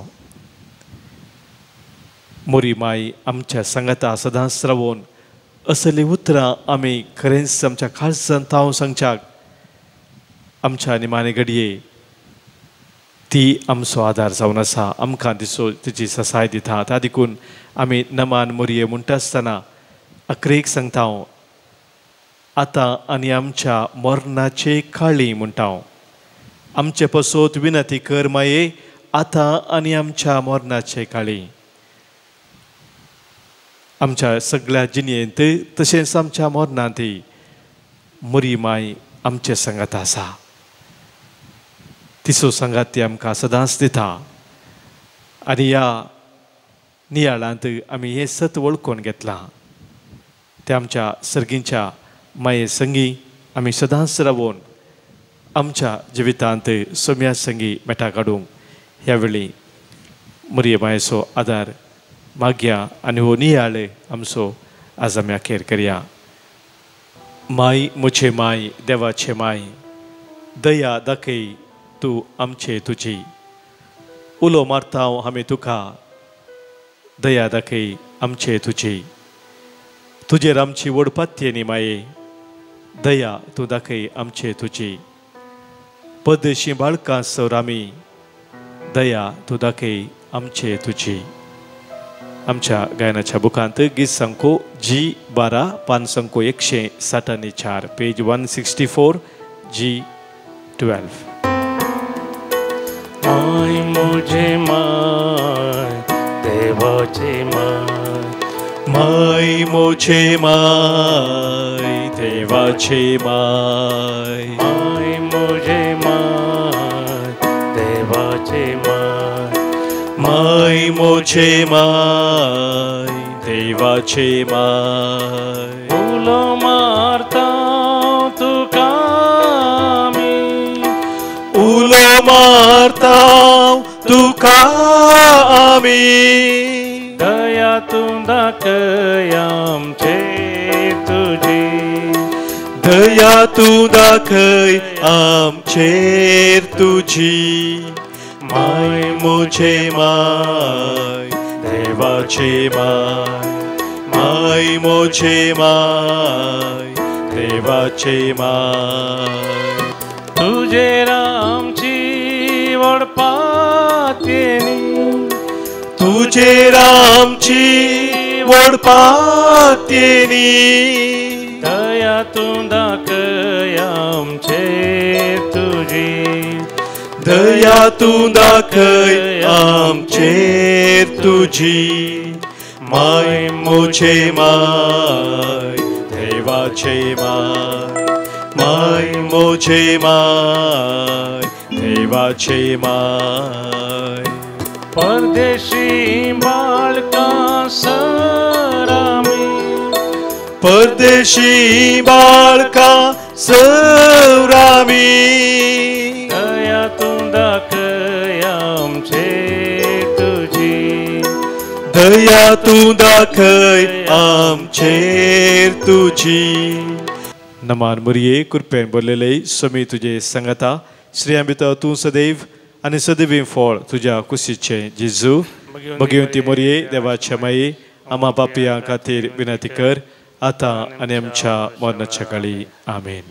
मोरी माई आमच्या सांगाता सदांच रावून असली उतरां आमी खरेंच आमच्या काळजांत तावन सांगच्याक आमच्या निमाणे घडये ती आमचो आदार जावन आसा. आमकां दिसो तिची ससाय दिता. त्या देखून आमी नमान मोरये म्हणटा आसतना अकरेक सांगता, आतां आनी आमच्या मरणाचे काळी म्हणटा. आमचे पसोत विनती कर माये, आतां आनी आमच्या मरणाचे काळी. आमच्या सगळ्या जिणेंत तशेंच आमच्या मरणांत मोरी माय आमचे सांगात आसा. तिचो सांगात ती आमकां सदांच दिता. आनी ह्या नियाळांत आमी हें सत वळखून घेतलां. त्या आमच्या सर्गींच्या माये संगी आमी सदांच रावून आमच्या जिवितांत सोम्या संगी मेटा काडूंक ह्या वेळी मोरये मायेचो आदार मागया आनी हो नियाळ आमचो आज आमी अखेर करया. माय मुझे माय, देवाचे माय, दया दाखय तूं आमचे तुजी. उलो मारता आमी तुका, दया दाखय आमचे तुजी. तुजेर आमची वडपात्ये न्ही माये, दया तूं दाखय आमचे तुजी. पदशीं बाळकां सवरामी, दया तूं दाखय आमचे तुजी. आमच्या गायनाच्या बुकांत गीत संको G12 पान संको 164 पेज 164 G12. माय मुझे माय, देवाचे माय, माय मुझे माय, देवाचे माय. माय मुझे माय, देवाचे माय, माय मुझे माय, देवाचे माय. उलो मारता तुका आमी, उलो मारता तुका आमी, दया तूं दाखय आमचेर तुजी. दया तूं दाखय आमचेर तुजी. माय मुझे माय, देवाचे माय. माय मुझे माय, देवाचे माय. तुजेर आमची वडपात्ये न्ही, तुजेर आमची वडपात्ये न्ही, दया तूं दाखय आमचेर तुजी. दया तूं दाखय आमचेर तुजी. माय मुझे माय, देवाचे माय. माय मुझे माय, देवाचे माय. परदेशी बाळकां सरामी, परदेशी बाळकां सवरामी, दया तूं दाखय आमचेर तुजी. दया तूं दाखय आमचेर तुजी. नमान मोरये कृपेन बोललेले सोमी तुजे सांगता. श्री आंबिता तूं सदैव आनी सदैव फळ तुज्या कुशीचे जेजू. भगवंती मोरये देवाच्या माये, आम्हा पापियां खातीर विनंती कर, आतां आनी आमच्या मरणाच्या काळी. आमेन.